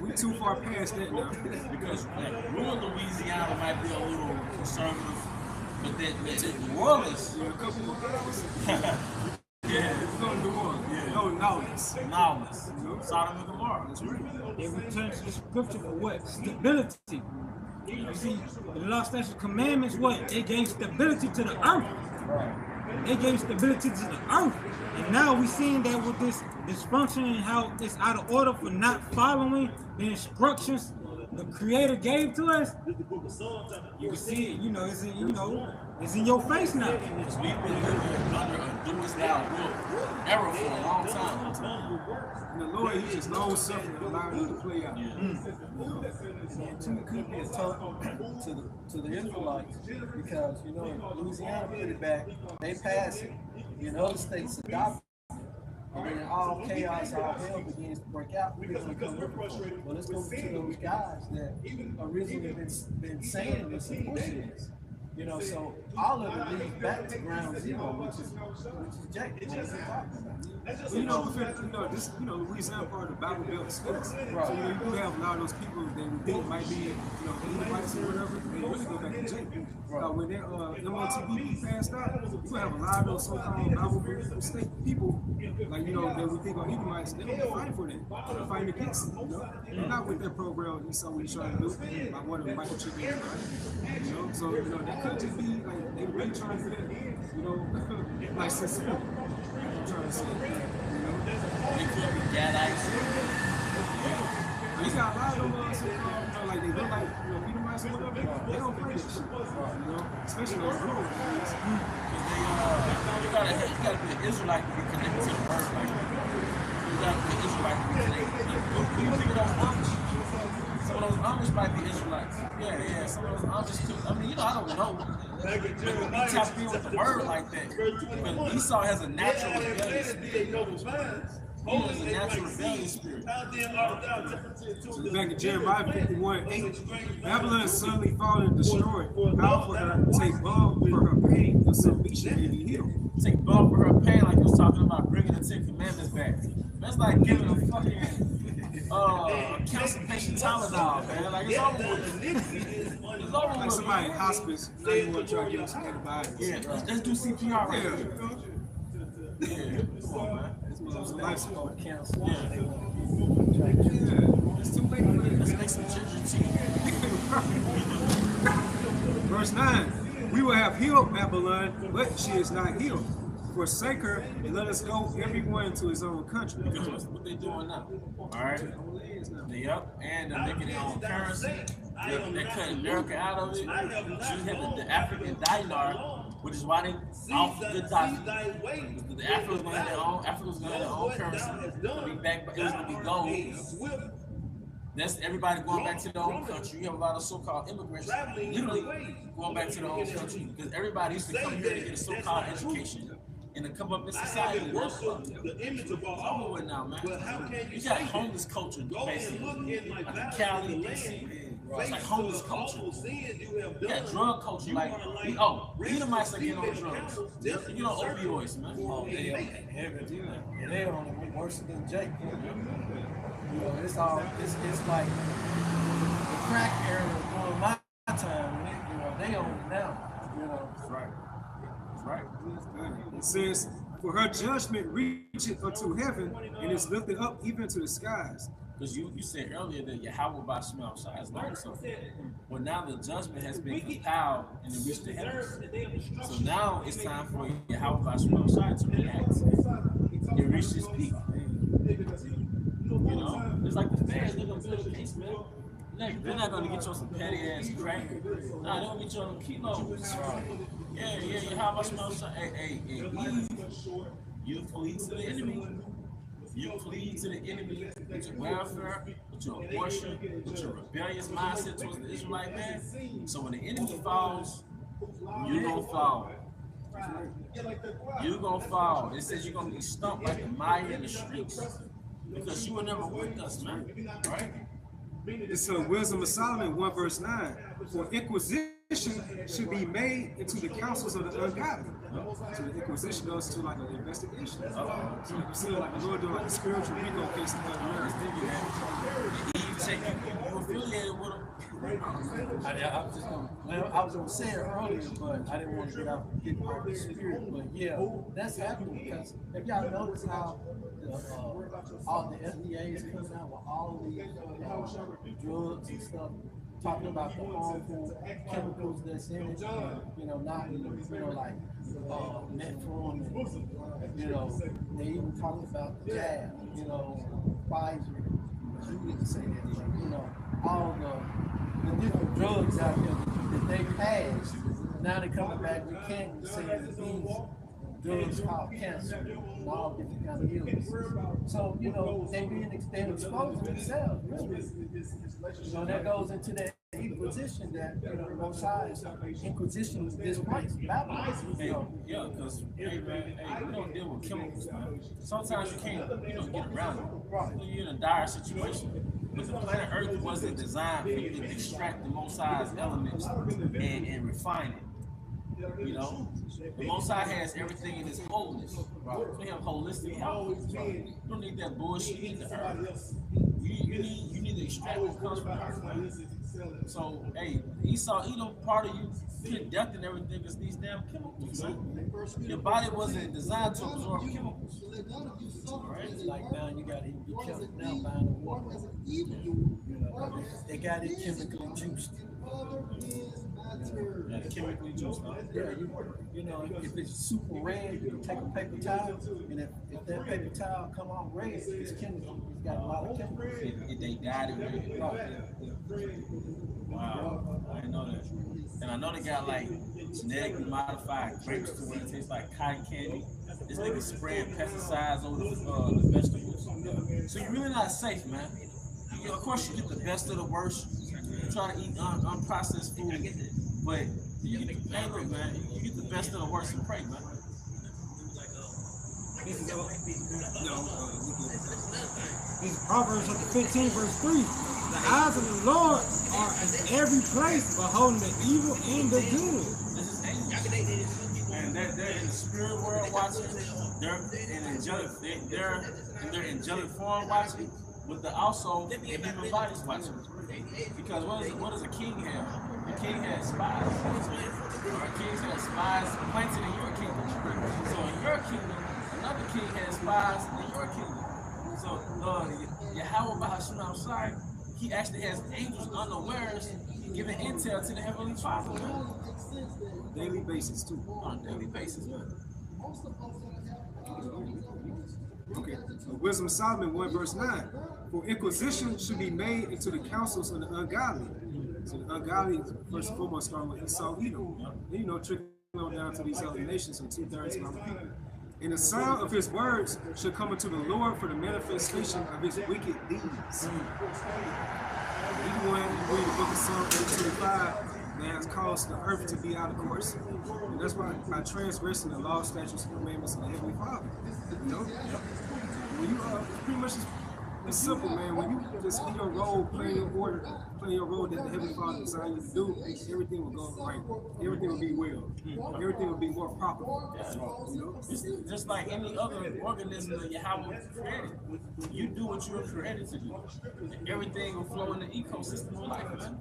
we too far past that now. Because rural Louisiana might be a little conservative, but that New Orleans, Yeah, a couple more guys. yeah, No New Orleans. Yeah. No knowledge. lawless. Sodom and Gomorrah. That's right. They return to the scripture for what? Stability. You see, the law, statutes, commandments, what? They gave stability to the earth. They gave stability to the earth. And now we're seeing that with this dysfunction and how it's out of order for not following the instructions the Creator gave to us. You can see it, it's in your face now. We've been under a dual-style era for a long time. And the Lord, He just long suffering, allowing it to play out. and two could be a total to the Israelites because Louisiana put it back, they passed it. In other states adopt it. And then all chaos, all hell begins to break out. We're going to come looking for it. Well, let's go to those guys that originally been saying this and pushing this. You know, so all of it leads back to ground zero, which is Jake. This Louisiana part of the Bible Belt splits. Right. So you do have a lot of those people that we think might be, Edomites or whatever. They really go back to Jake. Right. When that MOTB passed out, you have a lot of those so-called Bible Belt state people, like that we think are Edomites. They don't fight for that. They're fighting against it. They're not with that program. You saw what he's trying to do. Like one of the microchipping, right? So that could just be like they really trying to do that. Like sincere. I'm trying to say. They could be Gadites. You got a lot of them like they look like Edomites or whatever. They don't play this shit. Especially those rural areas. You gotta be an Israelite to be connected to the earth like that. You gotta be an Israelite to be connected. Who you think of those Amish? Some of those Amish might be Israelites. Yeah. Some of those Amish too. I mean, I don't know. But we tap in with the word like that. But Esau has a natural rebellious spirit. He has a natural rebellious spirit. So back in Jeremiah 51:8, Babylon suddenly fallen and destroyed. How for her to take balm for her pain, the salvation may be healed. Take balm for her pain, like he was talking about bringing the 10 Commandments back. That's like giving a fucking constipation Tylenol, man. Like it's over with. It's over Like with. somebody in hospice, now you want to try to give them some antibiotics. Yeah, let's do CPR right Yeah. Yeah, come on, man. It's a life support. Yeah. It's too late for Let's this. make some ginger tea. Verse 9, we will have healed Babylon, but she is not healed. Forsake her and let us go everyone to his own country. Because what they doing now? Alright? Yep, and they're making their own currency. They're cutting America out of it. You have the African dinar, which is why they off the dollar. The Africans gonna have their own. Africans gonna have their own currency. It'll be back, it was gonna be gold. That's everybody going back to their own country. You have a lot of so-called immigrants literally going back to their own country because everybody used to come here to get a so-called education and to come up in society. It's over with now, man. You got homeless culture, basically. Like in Cali, DC. It's like homeless culture. You got drug culture, like, Edomites are getting on drugs. They get on opioids, man. Oh, they on worse than Jake. It's like the crack era during my time. They own it now. That's right. That's right. It says, for her judgment reacheth unto heaven and is lifted up even to the skies. Because you said earlier that Yahweh by Shemel Shai has learned something. Well, now the judgment has been compiled and it reached the heavens. So now it's time for Yahweh by Shemel Shai to react. It reached its peak. It's like the feds, they're going to build a case, man. They're not going to get you on some petty ass crack. Nah, they're going to get you on kilos. Yeah, how about Shemel Shai? Hey, you plead to the enemy. You plead to the enemy with your welfare, with your abortion, with your rebellious mindset towards the Israelite man. So when the enemy falls, you're going to fall. You're going to fall. It says you're going to be stumped like the mire in the streets because you were never with us, man. Right? It's Wisdom of Solomon 1 verse 9. For inquisition should be made into the counsels of the ungodly. So the inquisition goes to like an investigation. So you see like the Lord doing like a spiritual RICO case in the You affiliated with them. I was gonna say it earlier, but I didn't want to get out of the spirit. But yeah, that's happening because if y'all notice how all the FDA is coming out with all these drugs and stuff, talking about the harmful chemicals that's in it, not like metformin, they even talking about the jab, Pfizer, you didn't say that, but all the different drugs out there that they passed, now they're coming back with can't say that these drugs cause cancer and all different kinds of illnesses. So, they're exposing themselves, really. That goes into that inquisition that, both sides, inquisition was displaced. Yeah, because, we don't deal with chemicals, man. Sometimes you can't, get around it. You're in a dire situation. But the planet Earth wasn't designed for you to extract the most size elements and refine it. You know, the Most High has everything in His wholeness, bro. We have holistic health. You don't need that bullshit. You need the earth. You need to extract what comes from the earth, man. So, hey, Esau, Edom, part of you get death and everything is these damn chemicals, man. Your body wasn't designed to absorb chemicals. All right, it's like now you got to be careful now buying the water. You know, they got it chemically juiced. Yeah, chemically juiced, huh? Yeah, you know, if it's super red, you take a paper towel, and if that paper towel come off red, it's chemical. It's got a lot of chemicals. If they dyed it red. Wow, I didn't know that. And I know they got like genetically modified grapes to where it tastes like cotton candy. This nigga spraying pesticides over the vegetables. So you're really not safe, man. Of course, you get the best of the worst. You try to eat unprocessed food, but you get hey, look, man, you get the best of the worst and pray, man. This is Proverbs chapter 15, verse 3. The eyes of the Lord are in every place, beholding the evil and the good. This is angels. And they're in the spirit world watching. They're in angelic form watching, but they're also in human bodies watching. Because what does a king have? A king has spies. Our kings have spies planted in your kingdom. So in your kingdom, another king has spies in your kingdom. So Yahweh Bahashim outside, he actually has angels unawares giving intel to the Heavenly Father. Daily basis too. On a daily basis, man. Okay. Wisdom of Solomon 1 verse 9. For inquisition should be made into the counsels of the ungodly. So the ungodly, first and foremost, starting with Esau, Edom. And, you know, trickling down to these other nations, and 2/3 of our people. And the sound of his words should come unto the Lord for the manifestation of his wicked deeds. Even when you read the book of Psalm 8:25, that has caused the earth to be out of course. And that's why by transgressing the law, statutes, and commandments of the Heavenly Father. You know? When you pretty much it's simple, man. When you just in your role, playing your role that the Heavenly Father designed you to do, everything will go right. Everything will be well. Everything will be more proper. You know? It's just like any other organism that Yahweh created. You do what you were created to do. And everything will flow in the ecosystem of life, man.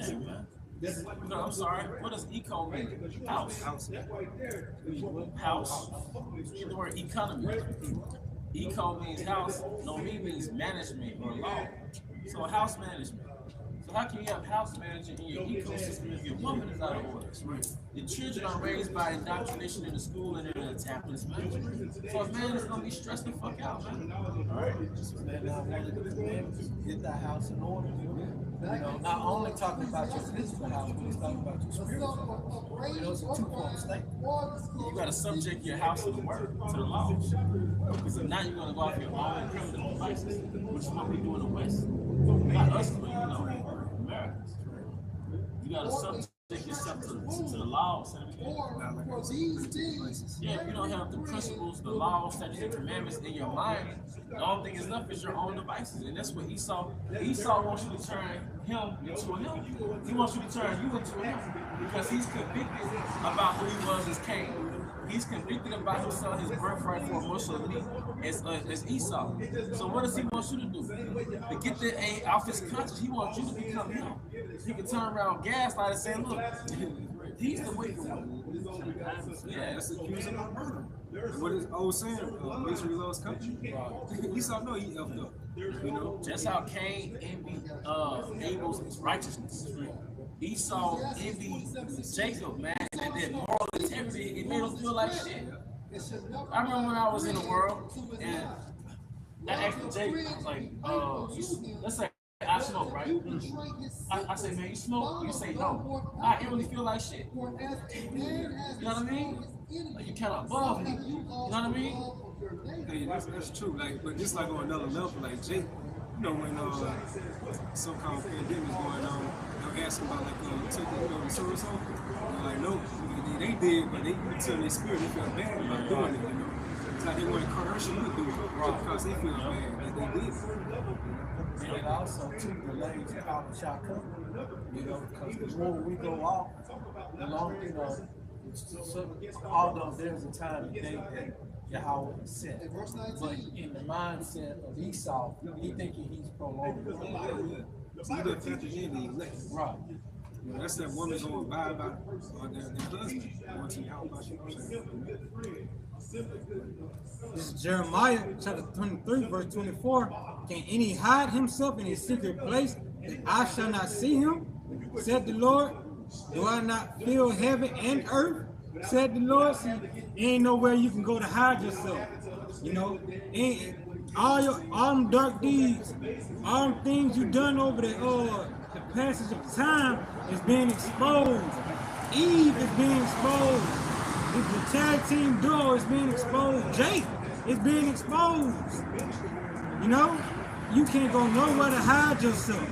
Yeah, man. No, I'm sorry. What does eco mean? House. House. The word economy. Eco means house. No, me means management or law. So house management. So how can you have house management in your ecosystem if your woman is out of order? The children are raised by indoctrination in the school and in the tablets management. So a man is gonna be stressed the fuck out, man. Alright. Get that house in order. You know, not only talking about your physical house, but it's talking about your spiritual house. You know, it's a two-form state. You gotta subject your house to the word, to the laws. Because if not, you're gonna go off your own criminal devices, which is what we do in the West. Not us, but you know, Americans. You gotta subject yourself to the laws and yeah, if you don't have the principles, the laws, statutes, and commandments in your mind, the only thing is left is your own devices. And that's what Esau wants you to turn him into a him. He wants you to turn you into a him. Because he's convicted about who he was as Cain. He's convicted about him selling his birthright for a morsel of meat as Esau. So what does he want you to do? To get the A off his conscience, he wants you to become him. He can turn around gaslight and say, look, he's the wicked one. Yeah, that's accusing of murder. What is old saying? Misery loves company. Esau know he effed up. You know? Just how Cain envied Abel's righteousness. Esau envied Jacob, man, and that moral integrity, it made him feel like shit. I remember when I was in the world, and I asked Jacob, I was like, let's say I smoke, right? I say, man, you smoke? You say, no. I really feel like shit. You know what I mean? Like, you kind of above me. You know what I mean? Hey, that's true. Like, but just like on another level, like Jake, you know, when so-called pandemic is going on, they'll ask about like took the so-and-so. They're like, no, they did, but they tell their spirit they felt bad about doing it. You know, it's like they want to coerce you to do it. because they feel bad that they did. And it also too delays our shall come. You know, because the more we go off, the longer, you know, although there's a time and day that Yahweh is set. But in the mindset of Esau, he thinking he's prolonged. So you didn't factor in the elect. Right. You know, that's that woman going by their husband. Going to Yahweh. This is Jeremiah chapter 23, verse 24. Can any hide himself in a secret place that I shall not see him? Said the Lord. Do I not fill heaven and earth? Said the Lord. See, ain't nowhere you can go to hide yourself. You know, ain't all them dark deeds, all them things you done over the passage of time is being exposed. Eve is being exposed. The tag team duo is being exposed. Jake is being exposed. You know, you can't go nowhere to hide yourself.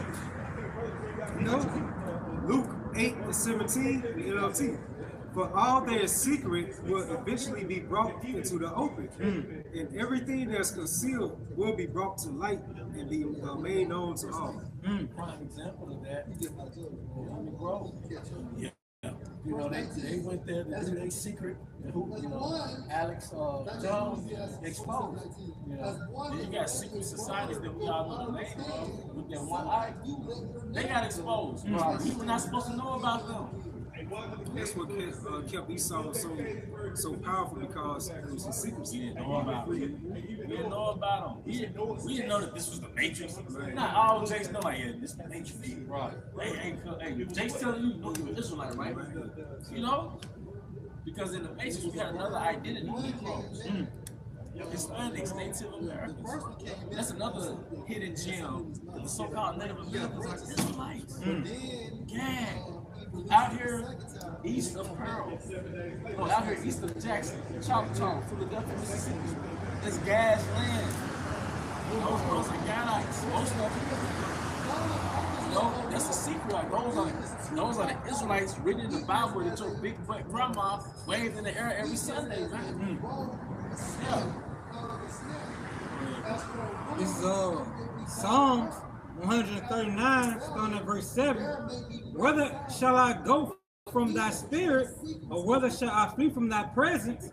You know, Luke 8:17, NLT. For all that is secret will eventually be brought into the open, and everything that's concealed will be brought to light and be made known to all. Prime example of that is on the Grove. Yeah. You know, they went there to do their secret, you know, Alex Jones exposed. You know, Then you got secret societies that we all know the name of with that one eye. They got exposed. Right. We were not supposed to know about them. That's what kept Esau so powerful, because it was his secrecy. We didn't know about them. We didn't know about them. We didn't know that this was the Matrix. Not all Jake's know like, yeah, this is the Matrix. right. Hey, Jake's telling you, you know you're an Israelite, right? You know? Because in the Matrix, we had another identity. Hispanics, Native Americans. That's another hidden gem. The so-called Native Americans are Israelites. Gang. Out here east of Pearl, out here east of Jackson, Choctaw, Philadelphia, Mississippi, it's gas land. Those are Gadites, most of them. You know, that's a secret. Like those are the Israelites written in the Bible that your big butt grandma waved in the air every Sunday, man. Yeah. this is Psalms 139, starting at verse 7. Whether shall I go from thy spirit, or whether shall I flee from thy presence?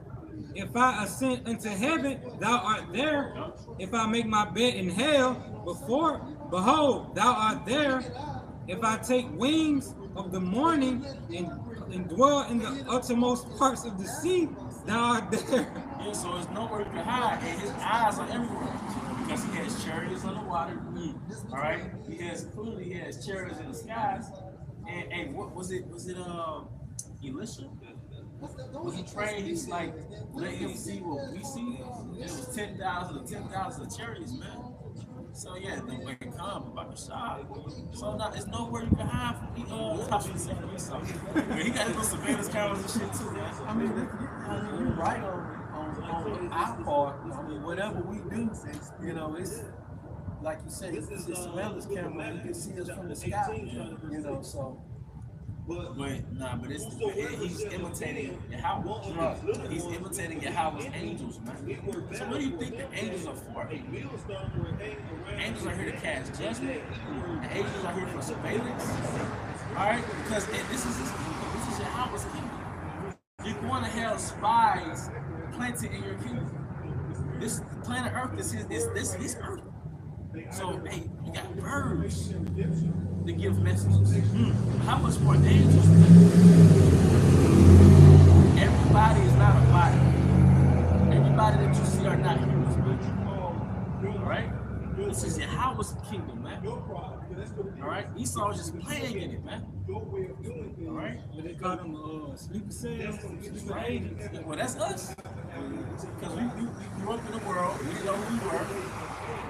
If I ascend into heaven, thou art there. If I make my bed in hell, behold, thou art there. If I take wings of the morning and dwell in the uttermost parts of the sea, thou art there. Yeah, so there's nowhere you can hide, and his eyes are everywhere. Because he has chariots on the water. All right, he has chariots in the skies. And what was it? Elisha? When he prayed, he's like, let him see what we see. And it was 10,000 chariots, man. So yeah, the way it come about the shot. So now there's nowhere you can hide from Esau. He got his little surveillance cameras and shit too, man. I mean, you're right on our part. I mean, whatever we do, you know, it's like you say, it's a surveillance camera. You can see us from the sky, you know. So, but he's imitating Yahweh. He's imitating Yahweh's angels, man. So what do you think the angels are for? Angels are here to cast judgment. The angels are here for surveillance. All right, because this is his kingdom. This is Yahweh's kingdom. You're going to have spies planted in your kingdom. This planet Earth is his Earth. So, hey, you got birds to give messages. How much more dangerous? Everybody is not a body. Everybody that you see are not humans, man. All right? This is Yahweh's kingdom, man. All right? Esau is just playing in it, man. All right? They call them sleeper cells, sleeper agents. Well, that's us. Because we grew up in the world. We didn't know who we were.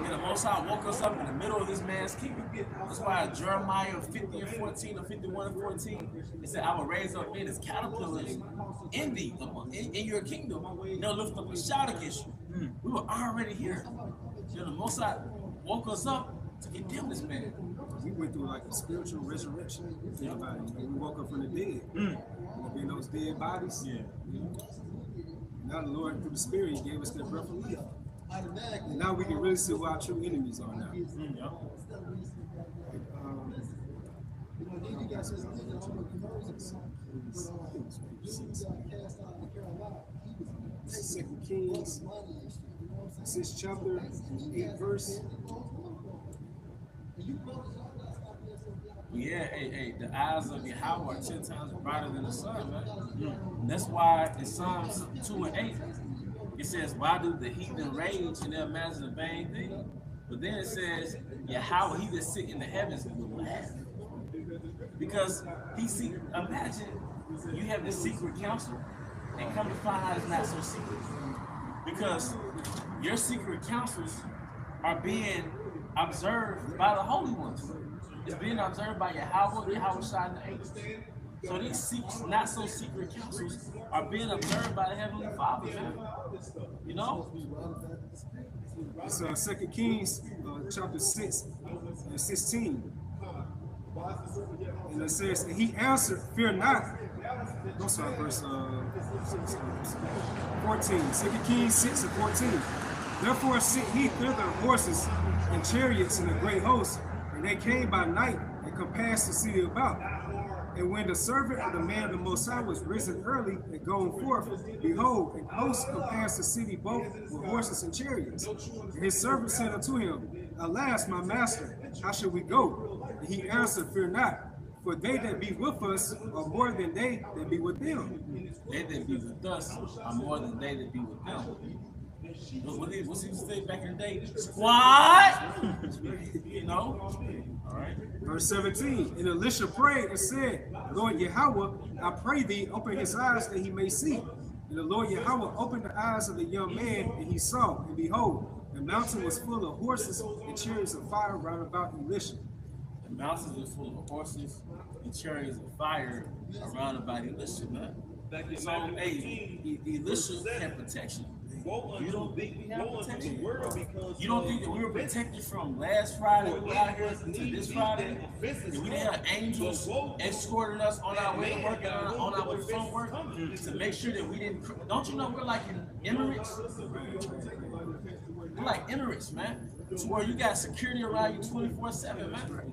And the Most High woke us up in the middle of this man's kingdom. That's why Jeremiah 50 and 14 or 51 and 14, it said, I will raise up men as caterpillars in thee, in your kingdom. They'll lift up a shout against you. We were already here. You know, the Most High woke us up to condemn this man. We went through like a spiritual resurrection. Everybody, we woke up from the dead. In those dead bodies. Yeah. Now the Lord, through the Spirit, He gave us that breath of life. And now we can really see who our true enemies are now. Second Kings, 6th chapter, 8th verse. Yeah, hey, the eyes of Yahweh are 10 times brighter than the sun, man. That's why in Psalms 2 and 8, it says, why do the heathen rage and they imagine a vain thing? But then it says, Yahweh, he that sit in the heavens will laugh. Because he see, imagine you have the secret counsel and come to find out it's not so secret. Because your secret counsels are being observed by the holy ones. It's being observed by Yahweh Shai and the angels. So these not so secret counsels are being observed by the Heavenly Father, man. You know? It's 2 Kings chapter 6 and 16. And it says, and he answered, fear not. No, sorry, verse 14. 2 Kings 6 and 14. Therefore sent he thither horses and chariots and a great host, and they came by night and compassed the city about. And when the servant of the man of the Most High was risen early and gone forth, behold, an host compassed the city both with horses and chariots. And his servant said unto him, alas, my master, how shall we go? And he answered, fear not, for they that be with us are more than they that be with them. They that be with us are more than they that be with them. What's he say back in the day? Squad! You know? All right. Verse 17. And Elisha prayed and said, Lord Yahweh, I pray thee, open his eyes that he may see. And the Lord Yahweh opened the eyes of the young man, and he saw, and behold, the mountain was full of horses and chariots of fire round about Elisha. The mountains are full of horses and chariots of fire around about Elisha, man. So, hey, Elisha had protection. You don't think we have protection? You don't think that we were protected from last Friday we were out here to this Friday? And we didn't have angels escorting us on our way to work and on our way from work to make sure that we didn't. Don't you know we're like in Emirates? We're like Emirates, man. It's where you got security around you 24/7, man.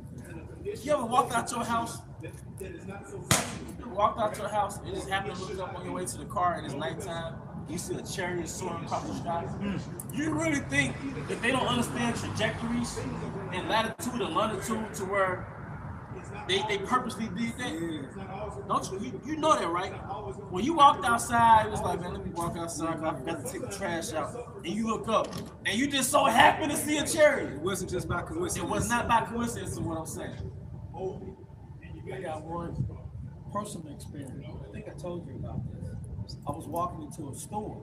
You ever walked out your house? And just happen to look up on your way to the car and it's nighttime? You see a chariot soaring across the sky. You really think that they don't understand trajectories and latitude and longitude to where they purposely did that? Don't you? You know that, right? When you walked outside, it was like, man, let me walk outside because I forgot to take the trash out. And you look up, and you just so happen to see a chariot. It wasn't just by coincidence. It was not by coincidence, is what I'm saying. I got one personal experience. I think I told you about this. I was walking into a store,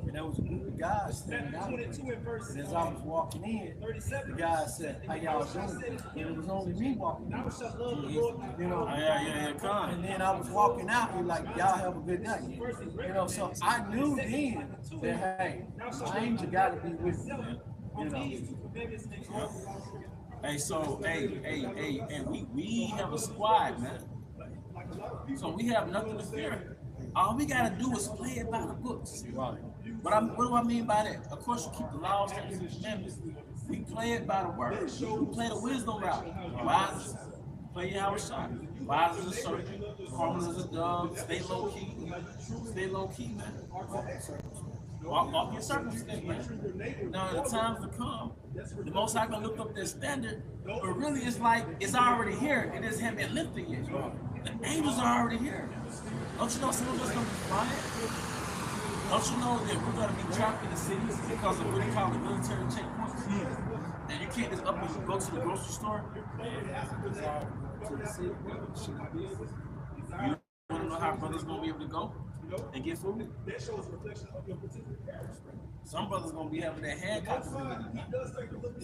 and there was a group of guys standing out there. And as I was walking in, the guy said, how y'all doing? And it was only me walking in. You know, and then I was walking out, and like, y'all have a good night. You know, so I knew then that, hey, my angel got to be with me. You know. Hey, so, we have a squad, man. So we have nothing to fear. All we gotta do is play it by the books. Right. What do I mean by that? Of course, you keep the laws, statutes, and commandments. We play it by the word. We play the wisdom route. Wise, play Yahweh Shai. Wise as a serpent, calm as a dove. Stay low key. Stay low key, man. Walk your circumstance, man. Now, in the times to come, the Most High gonna lift up their standard, but really, it's like it's already here. It just haven't been lifted yet. The angels are already here. Don't you know some of us gonna be flying? Don't you know that we're gonna be trapped in the cities because of what they call the military checkpoints? And you can't just up and go to the grocery store. You wanna know how brothers gonna be able to go and get food? Some brothers gonna be having their handcuffs.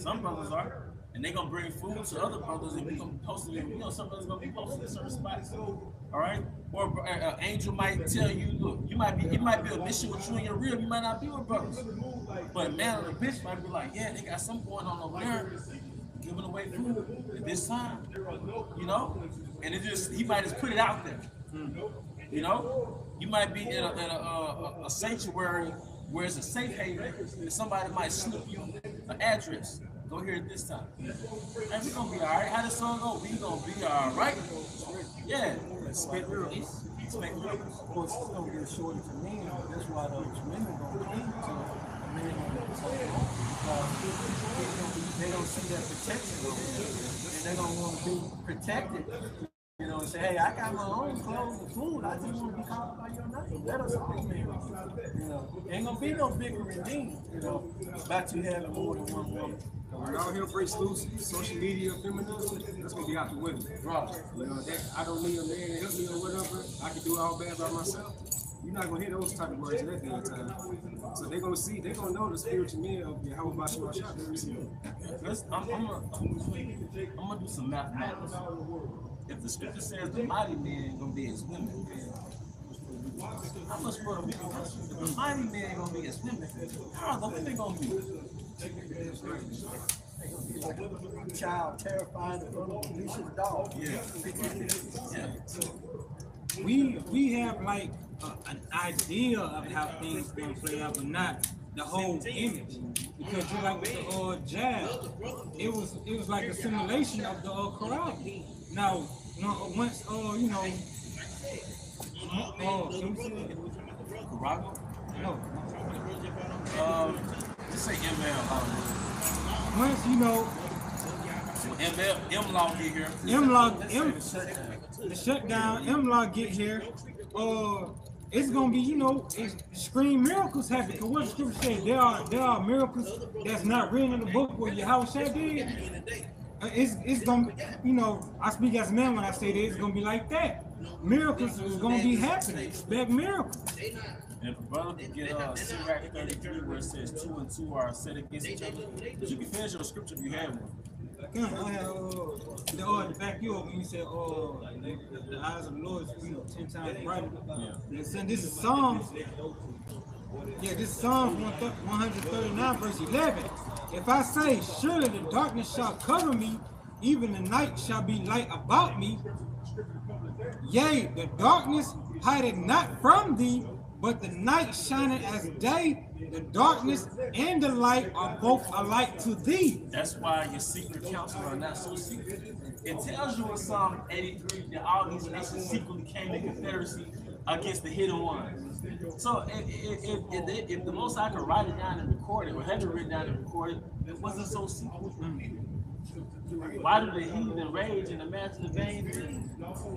Some brothers are. And they're gonna bring food to other brothers, and we're gonna be posting it. You know, some brothers gonna be posted in certain spots. All right? Or an angel might tell you, look, it might be a mission with you and your rib. You might not be with brothers. But a man or a bitch might be like, yeah, they got something going on over there, giving away food at this time. You know? And he might just put it out there. You know? You might be in a sanctuary where it's a safe haven, and somebody might slip you an address. Go here at this time. And we're gonna be all right. How the song go? We gonna be all right. Yeah. Expect miracles. Expect miracles. Of course, it's gonna get shorter for men. That's why those women gonna cling to a man because they don't see that protection over there, and they don't want to be protected. You know, and say, hey, I got my own clothes and food. I just want to be called by your name. Let us all, man. You know, ain't gonna be no bickering then. You know, about you having more than one woman. When y'all here breaks loose, social media, feminism, that's gonna be out the window. Right. You know, that I don't need a man to help me or whatever. I can do all bad by myself. You're not gonna hear those type of words at that day of time. So they're gonna know the spiritual men of how about you shop every single. I'm gonna do some mathematics. If the scripture says the mighty man gonna be as women, how much more do we can trust? If the mighty man gonna be as women, how are the women gonna be? Child terrified in front of a vicious dog. Yeah. We have like an idea of how things gonna play out, but not the whole image. Because just like with the jab, it was like a simulation of the karate. Now, once you know, Karate? no, Just say ML. once you know, M-Law get here. the shutdown, M-Law get here, it's gonna be, you know, extreme miracles happen. Because what the scripture says, there are miracles that's not written in the book where Yahushua did. It's gonna, you know, I speak as a man when I say that it's gonna be like that. Miracles is gonna be happening. Expect miracles. And if a brother can get Sirach 33 where it says 2 and 2 are set against each other, but you can finish your scripture if you have one. I have the back you up when you said, the eyes of the Lord is 10 times brighter. Yeah. This is Psalms. Yeah, this is Psalms 139, verse 11. If I say, surely the darkness shall cover me, even the night shall be light about me. Yea, the darkness hideth not from thee, but the night shineth as day. The darkness and the light are both alike to thee. That's why your secret counsel are not so secret. It tells you in Psalm 83 that all these nations secretly came in confederacy against the hidden ones. So if the Most High could write it down and record it, or had it written down and record it wasn't so secret. Why did the heathen rage and imagine the vain thing?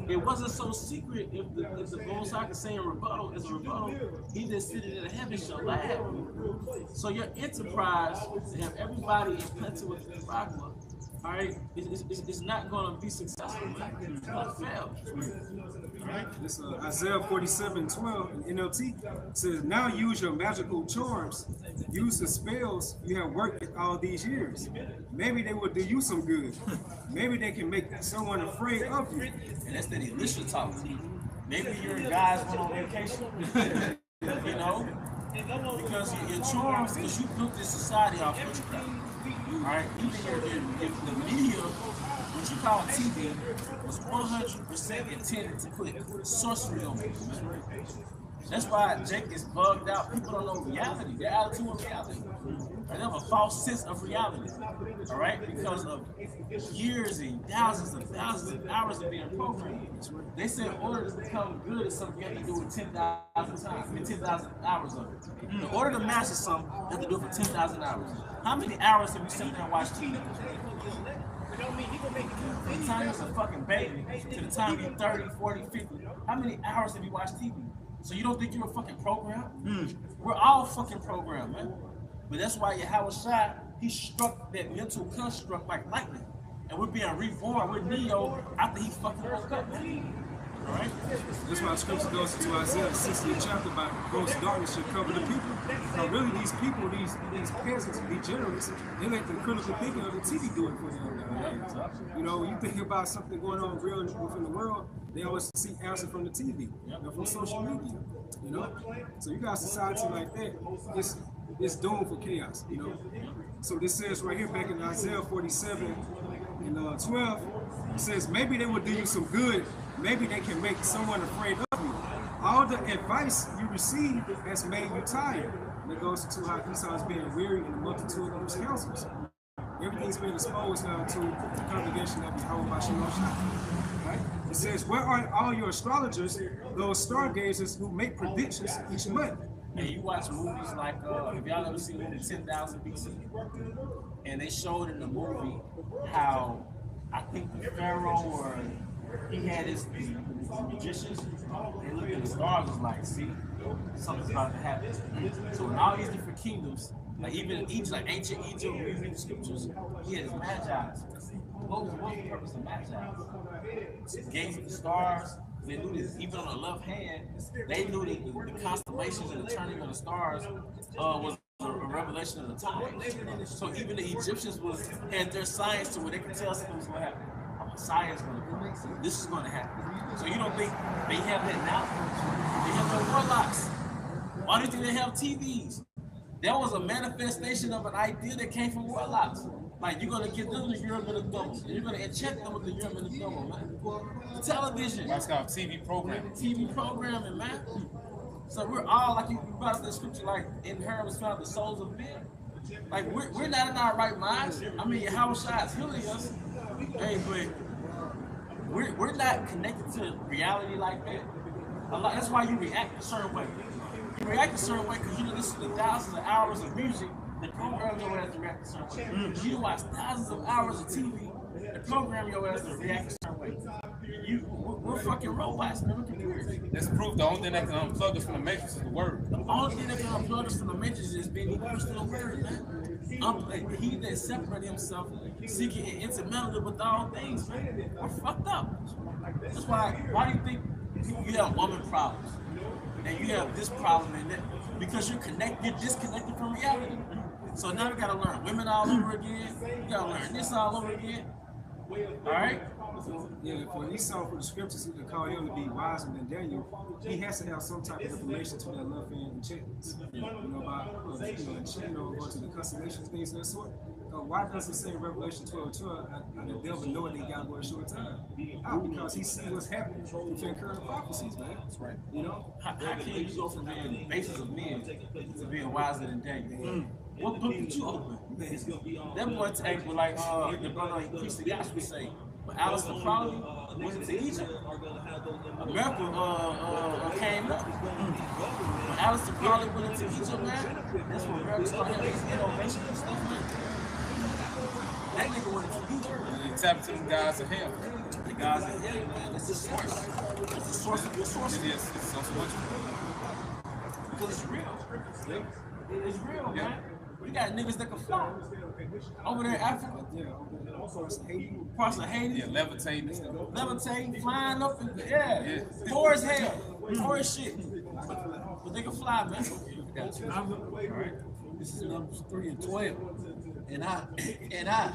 It wasn't so secret. If the Most High could say in rebuttal is a rebuttal, he that sitteth in the heavens shall laugh. So your enterprise to have everybody in plenty with the Bagua, all right, it's not going to be successful. It's going to fail. Right? This Isaiah 47:12 in NLT says, now use your magical charms. Use the spells you have worked all these years. Maybe they will do you some good. Maybe they can make someone afraid of you. And that's that Elisha talk. Maybe your guys went on vacation. You know? Because your charms, because you built this society off witchcraft. Alright? Even if the media, what you call TV, was 100% intended to put sorcery on it. That's why Jake is bugged out. People don't know reality. Their attitude of reality. They have a false sense of reality. All right? Because of years and thousands of hours of being programmed. They said in order to become good at something, you have to do it 10,000 times. 10,000 hours of it. In order to master something, you have to do it for 10,000 hours. How many hours have you sat there and watched TV? From the time you're a fucking baby to the time you're 30, 40, 50, how many hours have you watched TV? So you don't think you're a fucking program? We're all fucking programmed, man. But that's why Yahushua, he struck that mental construct like lightning. And we're being reborn, we're Neo after he fucking woke up, man. Alright? That's why the scripture goes into Isaiah 60th chapter about gross darkness should cover the people. Now really these people, these peasants, these generals, they let the critical thinking of the TV do it for them. You know, when you think about something going on real within the world, they always seek answer from the TV, and from social media, you know? So you got a society like that, it's doomed for chaos, you know? So this says right here back in Isaiah 47 and 12, it says, maybe they will do you some good, maybe they can make someone afraid of you. All the advice you receive has made you tired. And it goes to how Esau is being weary in the multitude of his counsels. Everything's been exposed now to the congregation that behold by Shalom Shah. Right? It says, where are all your astrologers, those stargazers who make predictions each month? And you watch movies like, if y'all ever seen the movie 10,000 BC, and they showed in the movie how I think the Pharaoh or he had his magicians, they looked at the stars and was like, see, something's about to happen. So in all these different kingdoms, like even in Egypt, like ancient Egypt, we read the scriptures, he had his magi's. What was the purpose of magi's? Gaze at the stars. They knew this, even on the left hand, they knew that the constellations and the turning of the stars was a revelation of the times. So even the Egyptians had their science to where they could tell something was going to happen. A Messiah is going to come. This is going to happen. So you don't think they have that now? They have no warlocks. Why do you think they have TVs? That was a manifestation of an idea that came from warlocks. Like, you're going to give them the Urim and the Thummim, and you're going to enchant them with the Urim and the Thummim, man. The television. That's called TV programming. TV programming, man. So we're all, like you brought up the scripture, like, in her was found the souls of men. Like, we're not in our right minds. I mean, Yahweh Shai is healing us. Hey, but we're not connected to reality like that. That's why you react a certain way. You react a certain way because you listen to thousands of hours of music. The program your ass to react a certain way. You watch thousands of hours of TV. The program your ass to react a certain way. We're fucking robots, man. We're computers. That's proof. The only thing that can unplug us from the matrix is the word. The only thing that can unplug us from the matrix is being used to the word, man. He that separated himself, seeking an intermeddle with all things, man. We're fucked up. That's why do you think you have woman problems? And you have this problem and that? Because you're disconnected from reality. So now we gotta learn women all over again. We gotta learn this all over again. All right? Yeah, for Esau, for the scriptures, to call him to be wiser than Daniel, he has to have some type of information to that left hand enchantments. You know, about going to the constellations, things of that sort. Why does it say in Revelation 12:12, the devil knowing they got one short time? How? Because he sees what's happening within current prophecies, man. That's right. You know? How can you go from being the basis of men to being wiser than Daniel? What book did you open? That boy tagged with like the brother preached the gospel say, but Alistair Crowley went to Egypt. America came up. When Alistair Crowley went into Egypt, man, that's when America started having these innovation and stuff, man. That nigga went into Egypt. You tap into the gods of hell. The gods of hell, man. That's the source. That's the source of your source. It is. It's so much. Because it's real. It's real, man. We got niggas that can fly. Over there in Africa. Yeah, Across the Haiti. Yeah, levitating and stuff. Levitating, flying up in the air. Yeah. Poor as hell. Poor as shit. But they can fly, man. Got you. All right. This is Numbers 3 and 12. And I,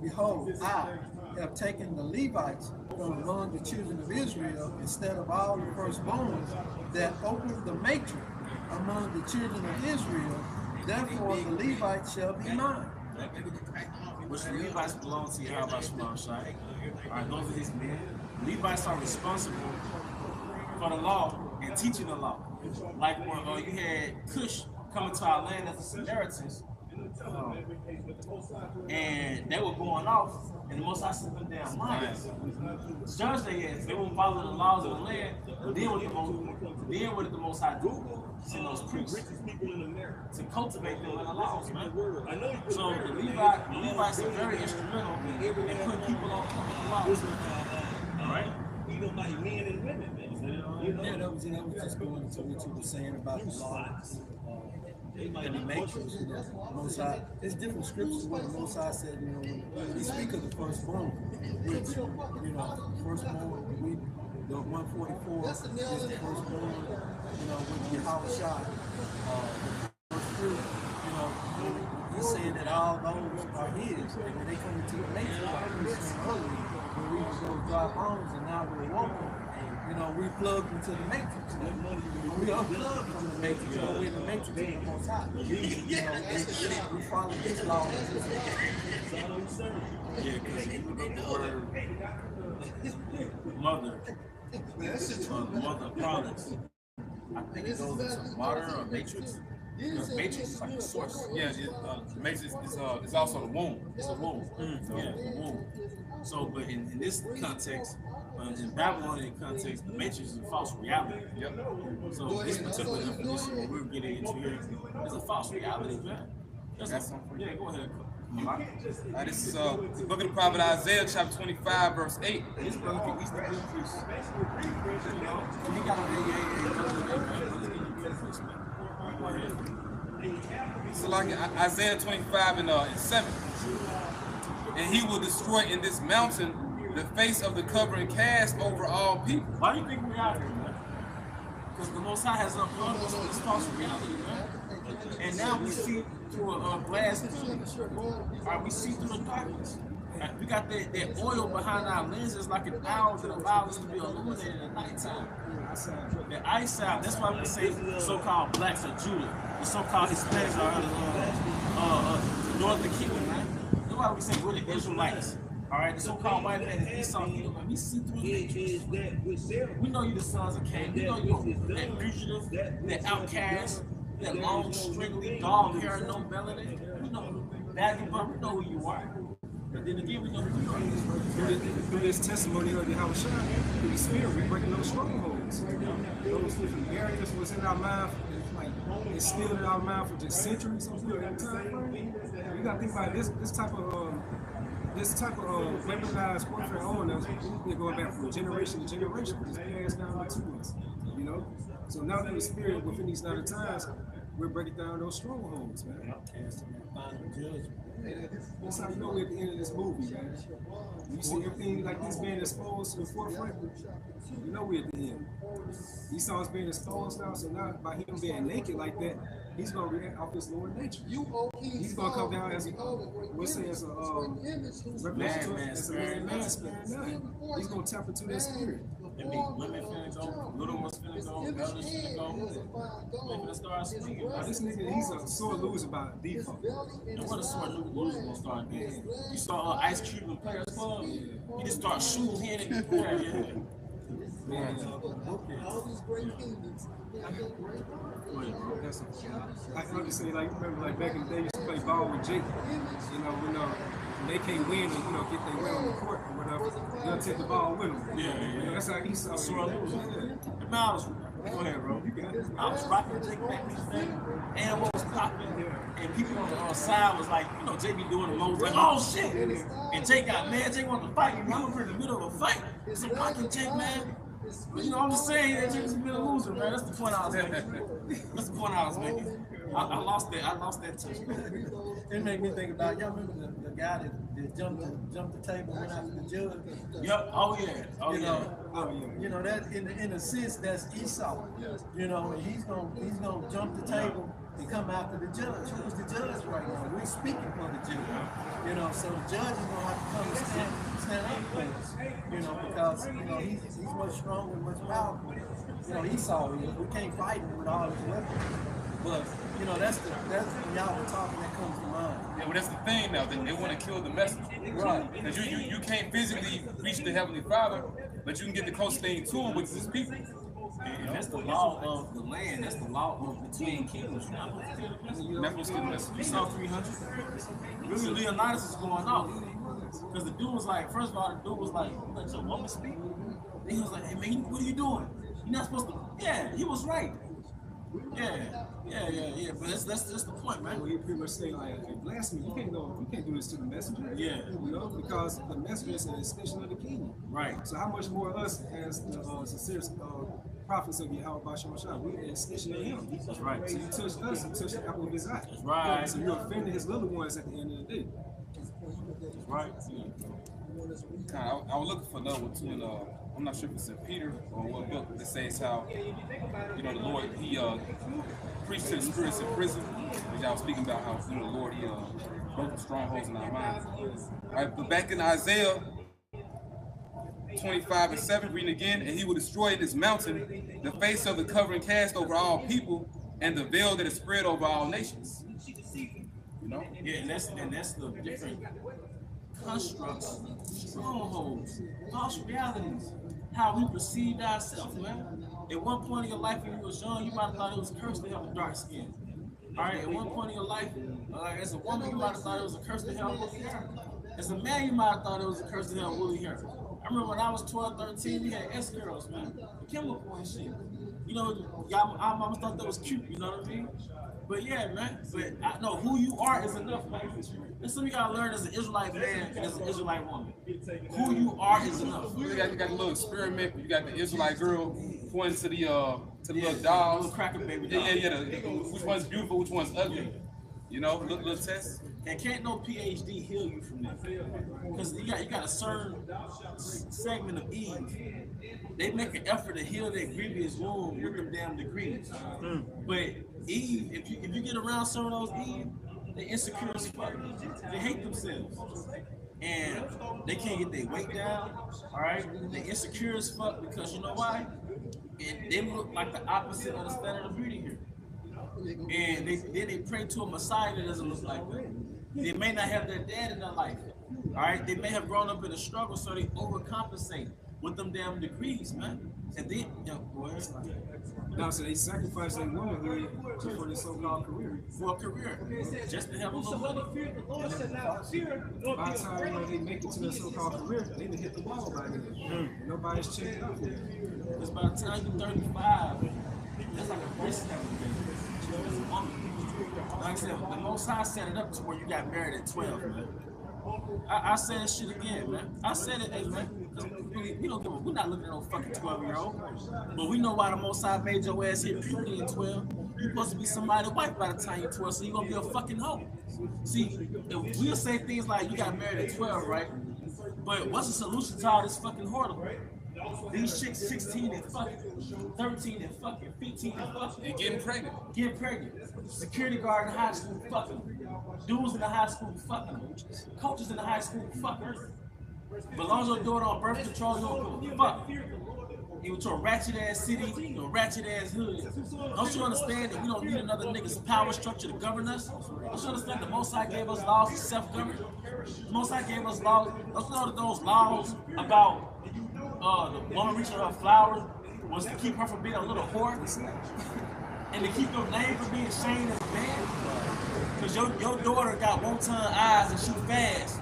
behold, I have taken the Levites from among the children of Israel instead of all the firstborns that opened the matrix among the children of Israel. Therefore, the Levites shall be mine. Which the Levites belong to Yahweh Shalom Shai. All right, those are his men. Levites are responsible for the law and teaching the law. Like when you had Cush coming to our land as the Samaritans, and they were going off, and the Most High sent them down lions. Judge they ass, they were following the laws of the land. Then what did the Most High do? Send those priests to cultivate them in the laws, man. So the Levites are very instrumental in putting people on the laws. All right. Even like men and women, man. Yeah, that was just going into what you were saying about the law. And the matrix, you know, Most High. There's different scriptures where the Most High said, you know, when we speak of the firstborn, which, you know, firstborn, the 144 is the firstborn, you know, with Yahweh Shai, the first fruit, you know, he's saying that all those are his, and when they come into the matrix, like we said earlier, when we was those dry bones, and now we're walking. You know, we plugged into the matrix. We unplugged from the matrix, but we're in the matrix in the Most High. You know, we follow his law. Yeah, because you look up the word mother, mother products. I think it goes into water or matrix. The matrix is like the source. Yeah, the matrix is also the womb. It's a womb. Yeah, the womb. So, but in this context, in Babylonian context, the matrix is a false reality. Yep. So this particular definition what we're getting into here is a false reality, man. Yeah, go ahead. This is the book of the prophet Isaiah, chapter 25, verse 8. This brother can eat the good fish. So like Isaiah 25 and 7. And he will destroy in this mountain the face of the covering cast over all people. Why do you think we're out here, man? Because the Most High has uploaded us on this false reality, man. And now we see through a glass tube. Right, we see through the darkness. Right, we got that oil behind our lenses like an owl that allows us to be illuminated at nighttime. The eyesight, that's why we say so-called blacks are Judah. The so-called Hispanics are the northern kingdom, man. That's why we say we're the Israelites. All right, the so-called white man is Esau. We see through the we know you the sons of Cain. We know you that fugitive, that outcast, that long, strictly dog hair, no melanin. We know that, but we know who you are. But then again, we know who you are. Through this testimony of Yahweh Shai, through the Spirit, we're breaking those strongholds. Those different barriers was in our mind, like it's still in our mind for just centuries of time. You gotta think about this type of weaponized warfare on us. We're going back from generation to generation. It's passed down to us, you know. So now that the Spirit within these 9 times, we're breaking down those strongholds, man. That's how you know we're at the end of this movie, man. You see everything like this being exposed to the forefront, you know we're at the end. Esau's being exposed now, so now by him being naked like that, he's going to react off his lower nature. He's going to come down as a, we'll say as a man spirit. He's going to tap into that spirit. And be women finna go, little ones finna go, elders finna go. They're finna start speaking. This nigga, he's a sore loser by default. And what a sore loser gonna start doing? You saw Ice Cube in Players Club, he just start shooting here and there. I just say, like, remember, like back in the day, you used to play ball with Jake. You know, when they can't win and get their way on the court or whatever, they'll take the ball with them. Yeah. That's how he saw it. Sore loser. And go ahead, bro. I was rocking Jake back then, and what was popping, and people on the side was like, Jake be doing the lows, like, oh shit! And Jake got mad. Jake wanted to fight me. I'm in the middle of a fight. It's a rocking Jake, man. But, I'm just saying that Jake's a middle loser, man. That's the point I was making. I lost that touch. It made me think about, y'all remember the guy that jumped the table and went after the judge? Yep. Oh yeah. That in a sense that's Esau. And he's gonna jump the table and come after the judge. Who's the judge right now? We're speaking for the judge. So the judge is gonna have to come and stand up for us. Because he's much stronger, much powerful. Esau is. We can't fight him with all his weapons. But that's when y'all were talking, that comes to mind. Yeah, well, that's the thing now. They want to kill the messenger, right? Because you can't physically reach the Heavenly Father, but you can get the closest thing to Him, which is His people. And that's the law of the land. That's the law of between kingdoms. You're not supposed to kill the messenger. You saw 300. Really, Leonidas is going off because the dude was like, first of all, the dude was like, "You let your woman speak." Then he was like, "Hey man, what are you doing? You're not supposed to." Yeah, he was right. Yeah. But that's just the point, man. Well, you pretty much say like, blasphemy. You can't do this to the messenger. Yeah. Because the messenger is an extension of the kingdom. Right. So how much more us as the sincere prophets of Yahweh Bashem Shah, we an extension of him. That's right. So you touch us, you touch the apple of his eye. That's right. So you're offending his little ones at the end of the day. That's right. I was looking for another one too. I'm not sure if it's in Peter or what book that says how, the Lord, he preached to the spirits in prison. Which I was speaking about how, the Lord, he broke the strongholds in our minds. All right, but back in Isaiah 25 and 7, reading again, and he will destroy this mountain, the face of the covering cast over all people, and the veil that is spread over all nations. Yeah, and that's the different constructs, strongholds, false realities, how we perceived ourselves, man. At one point in your life when you was young, you might have thought it was cursed to have a dark skin. All right, at one point in your life, as a woman, you might have thought it was a curse to have woolly hair. As a man, you might have thought it was a curse to have woolly hair. I remember when I was 12, 13, we had S-girls, man. Chemical and shit. You know, y'all, I almost thought that was cute, you know what I mean? But yeah, man. But I know who you are is enough, man. That's something you gotta learn as an Israelite man and as an Israelite woman. Who you are is enough. You got a little experiment. You got the Israelite girl pointing to the little dolls. Little cracker baby doll. Yeah. Which one's beautiful, which one's ugly. You know, little test. And can't no PhD heal you from that. Because you got a certain segment of Eve. They make an effort to heal their grievous wound with them damn degrees. But Eve, if you get around some of those Eve, they insecure as fuck. They hate themselves. And they can't get their weight down. Alright? They insecure as fuck because you know why? And they look like the opposite of the standard of beauty here. And they pray to a Messiah that doesn't look like them. They may not have their dad in their life. All right, they may have grown up in a struggle, so they overcompensate with them damn degrees, man. And then, No, so they sacrifice their womanhood for their so-called career. For a career, just to have a little money. By the time they make it to their so-called career, they done hit the wall by then. Nobody's checking out for them. Because by the time you're 35, that's like a risk having been. As a woman. Like I said, the Most High set it up to where you got married at 12, man. I said that shit again, man. I said it, hey, man. We don't give a, we're not looking at no fucking 12-year-old. But we know why the Most High made your ass hit puberty in 12. You're supposed to be somebody's wife by the time you're 12, so you're gonna be a fucking hoe. See, if we'll say things like you got married at 12, right? But what's the solution to all this fucking whoredom? These chicks 16 and fucking, 13 and fucking, 15 and fucking. And getting pregnant. Getting pregnant. Security guard in high school fucking. Dudes in the high school fucking. Coaches in the high school fucking. But as long as you're doing it on birth control, you don't fuck. Even to a ratchet ass city, a ratchet ass hood. Don't you understand that we don't need another nigga's power structure to govern us? Don't you understand the Most High gave us laws to self-govern? The Most High gave us laws. Don't you know that those laws about the woman reaching her flowers was to keep her from being a little whore and to keep your name from being shamed as a man? Because your daughter got one-ton eyes and she fast.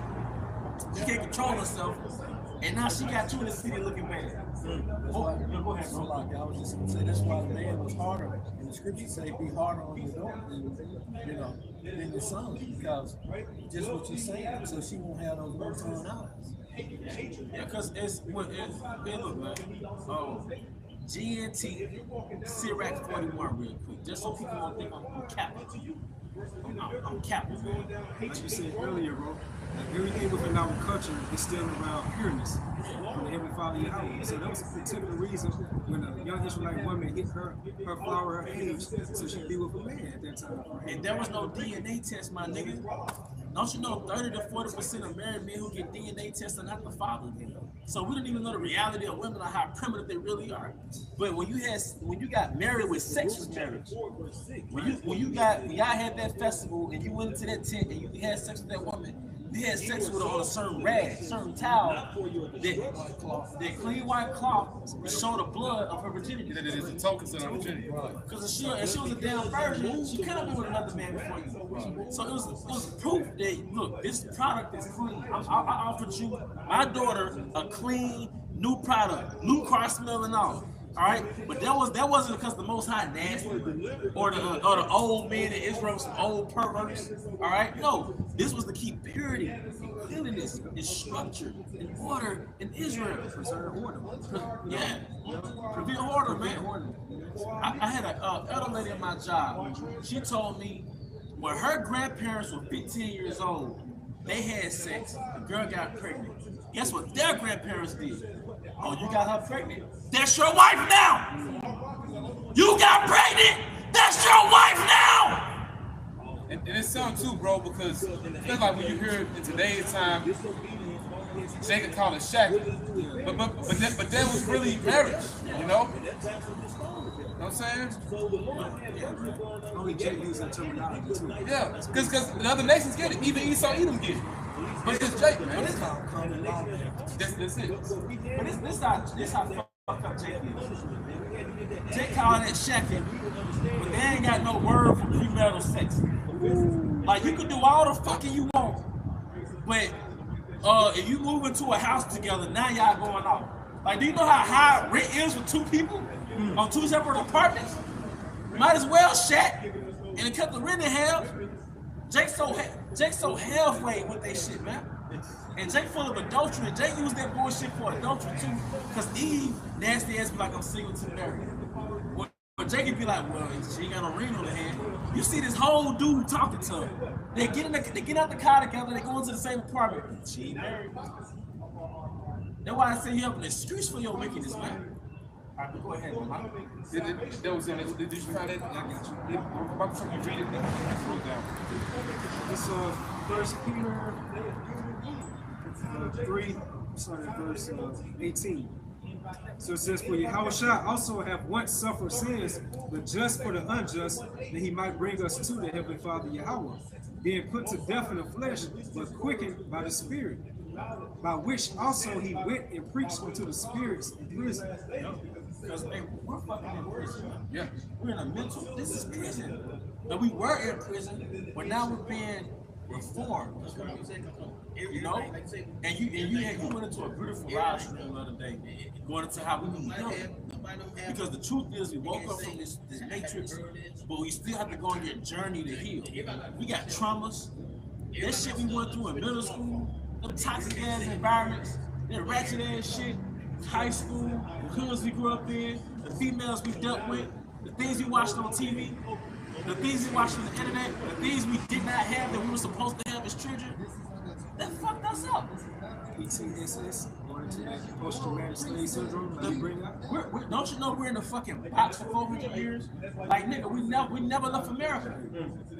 She can't control herself. And now she got you in the city looking bad. Go ahead, So like I was just gonna say, that's why the man was harder. And the scriptures say, be harder on your daughter than your son, because just what you're saying, so she won't have those one-ton eyes. Yeah, because it's look, man. GNT, Sirac 41 real quick, just so people won't think I'm capping. I'm capping, man. Like you said earlier, bro, like everything within our culture is still around pureness from the Heavenly Father Yahweh. So that was a particular reason when a young Israelite woman hit her flower, her age, so she'd be with a man at that time. And there was no DNA test, my nigga. Don't you know 30 to 40% of married men who get DNA tests are not the father? So we don't even know the reality of women or how primitive they really are. But when you got married with sex was marriage. When y'all had that festival and you went into that tent and you had sex with that woman, you had sex with her on a certain rag, certain towel, that clean white cloth to show the blood of her virginity. That is a token to her virginity. Because if she was a damn virgin, she could have been with another man before you. So it was proof that, look, this product is clean. I offered you, my daughter, a clean, new product, new car smell and all. All right, but that wasn't because the Most High nasty or the old men in Israel, some old perverts. All right, no, this was to keep purity, and cleanliness, and structure, and order in Israel. Preserve order. Yeah, prevent order, man. I had an elder lady at my job. She told me when her grandparents were 15 years old, they had sex. The girl got pregnant. Guess what their grandparents did? Oh, you got her pregnant? That's your wife now! You got pregnant! That's your wife now! And it's something too, bro, because I feel like when you hear in today's time, they could call it shack, but that was really marriage, you know? You know what I'm saying? Only Jay used that terminology too. Yeah, because the other nations get it. Even Esau, Edom get it. But it's Jake, man. That's it. But this how fuck up Jake is. Jake call that shacking, but they ain't got no word for premarital sex. Like, you can do all the fucking you want, but if you move into a house together, now y'all going off. Like, do you know how high rent is for 2 people on 2 separate apartments? Might as well shack and cut the rent in half. Jake so halfway with that shit, man. And Jake full of adultery. And Jake used that bullshit for adultery too. Cause Eve nasty ass be like, I'm single to marry. But Jake would be like, well, she ain't got no ring on her hand. You see this whole dude talking to her. They get out the car together. They go into the same apartment. She ain't married. That's why I say you have an excuse for your wickedness, man. All right, go ahead, man. Did you find that? I got you. By the time you read it, scroll down. It's 1 Peter 3, starting at verse 18. So it says, for Yahushua also have once suffered sins, but just for the unjust, that he might bring us to the Heavenly Father Yahweh, being put to death in the flesh, but quickened by the Spirit, by which also he went and preached unto the spirits in prison. Because we're fucking in prison. Yeah. We're in a mental, this is prison. But we were in prison, but now we're being reformed. You know? And you went into a beautiful live stream the other day, going into how we can heal. Because the truth is, we woke up from this matrix, but we still have to go on your journey to heal. We got traumas. That shit we went through in middle school, them toxic ass environments, that ratchet ass shit, high school, the hoods we grew up in, the females we dealt with, the things we watched on TV, the things we watched on the internet, the things we did not have that we were supposed to have as children. That fucked us up. PTSS, post-traumatic slave syndrome, like you bring up. Don't you know we're in a fucking box for 400 years? Like, nigga, we never left America.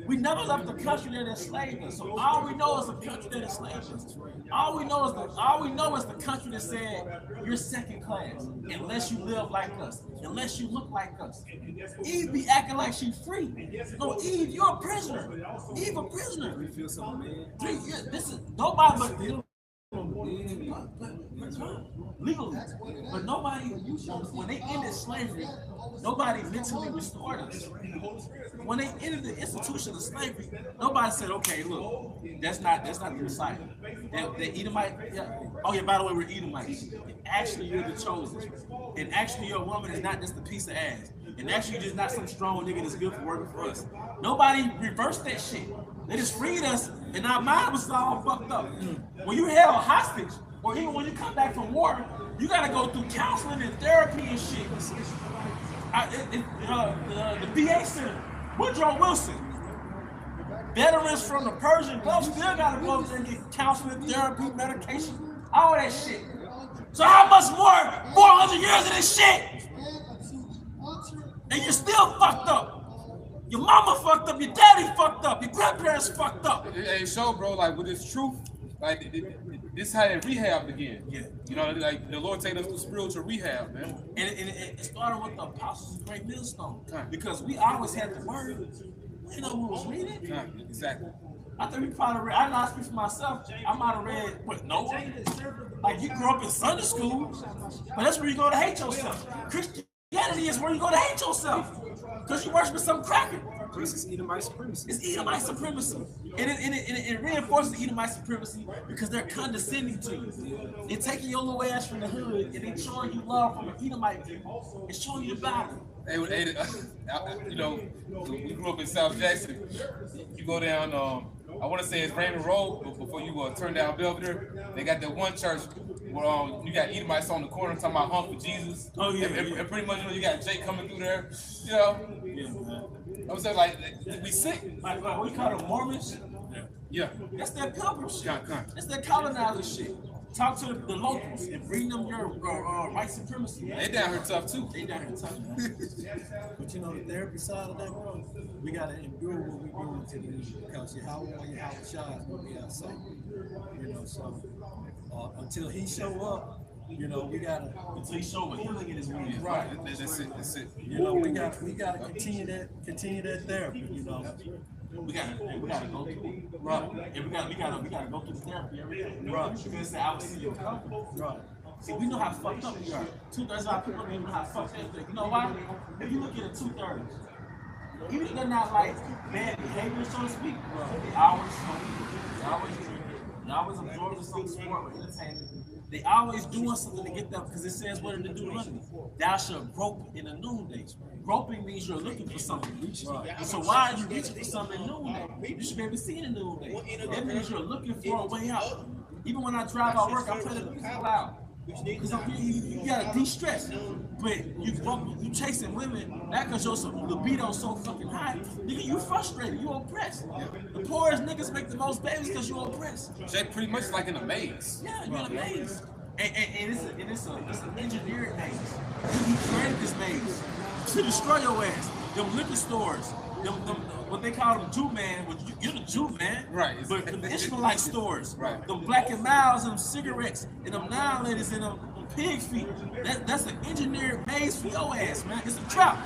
We never left the country that enslaved us. So all we know is the country that enslaved us. All we know is the country that said you're second class unless you live like us, unless you look like us. Eve be acting like she's free. No, Eve, you're a prisoner. Eve a prisoner. You feel something, man? 3 years. This is nobody but legally, but nobody, when they ended slavery, nobody mentally restored us. When they ended the institution of slavery, nobody said, okay, look, that's not the Messiah. That Edomite, yeah. Oh yeah, by the way, we're Edomites. And actually, you're the chosen. And actually, your woman is not just a piece of ass. And actually, you're just not some strong nigga that's good for working for us. Nobody reversed that shit. They just freed us, and our mind was all fucked up. When you held hostage, or even when you come back from war, you gotta go through counseling and therapy and shit. The VA Center, Woodrow Wilson, veterans from the Persian Gulf still gotta go there and get counseling, therapy, medication, all that shit. So how much more 400 years of this shit? And you're still fucked up. Your mama fucked up, your daddy fucked up, your grandparents fucked up. Hey, show, bro, like with this truth, like this how they rehab again. Yeah. You know, like the Lord taking us to spiritual rehab, man. And it started with the apostles of Great Millstone. Because we always had the word. We know who was reading. Exactly. I think we probably read, I know I speak for myself, I might have read, what, Noah? Like, you grew up in Sunday school, but that's where you go to hate yourself. Christianity is where you go to hate yourself. Because you worship some cracker. This is Edomite supremacy. It's Edomite supremacy. And it reinforces Edomite supremacy because they're condescending to you. They're taking your little ass from the hood and they're showing you love from an Edomite people and showing you the Bible. Hey, you know, we grew up in South Jackson. You go down, I want to say it's Raymond Road, but before you turn down Belvedere, they got that one church where you got Edomites on the corner talking about hunt for Jesus. Oh yeah. And pretty much, you know, you got Jake coming through there. You know. Yeah, man. I was saying, like, we sick. Like what you call them, Mormons? Yeah. That's that pilgrim shit. That's that colonizer shit. Talk to the locals and bring them your white supremacy. They down here tough too. They down here tough. But you know, the therapy side of that, bro, we gotta endure what we do into the end because Yahweh is gonna be our savior. You know, so until he show up, you know, we gotta until he show what healing in his womb. Right. That's it. You know, we gotta continue that therapy. You know. We gotta go through it. Right. And we gotta go through the therapy every day. Right. Because I was see your company. Right. See, we know how fucked up we are. 2/3 of our people don't even know how fucked up they are. You know why? If you look at the 2/3, even if they're not like bad behavior, so to speak, they always smoke, they always drink, they always absorb some sport or entertainment. They always doing something to get them, because it says what in the Deuteronomy, thou shalt grope in the noonday. Groping means you're looking for something. Right. So why are you reaching for something in noonday? You should be able to see in the noonday. That means you're looking for a way out. Even when I drive out work, I play the music loud. Because you gotta de-stress. But you chasing women, that because your libido so fucking high, nigga, you frustrated, you oppressed. The poorest niggas make the most babies because you oppressed. Jay pretty much like in a maze. Yeah, you're in a maze. And it's an engineered maze. He created this maze to destroy your ass. Them liquor stores, them what they call them Jew man, you're the Jew man. Right. But the Ishmaelite stores, right. Them Black and Miles and them cigarettes and them nine ladies and them pig feet. That's an engineered maze for your ass, man. It's a trap.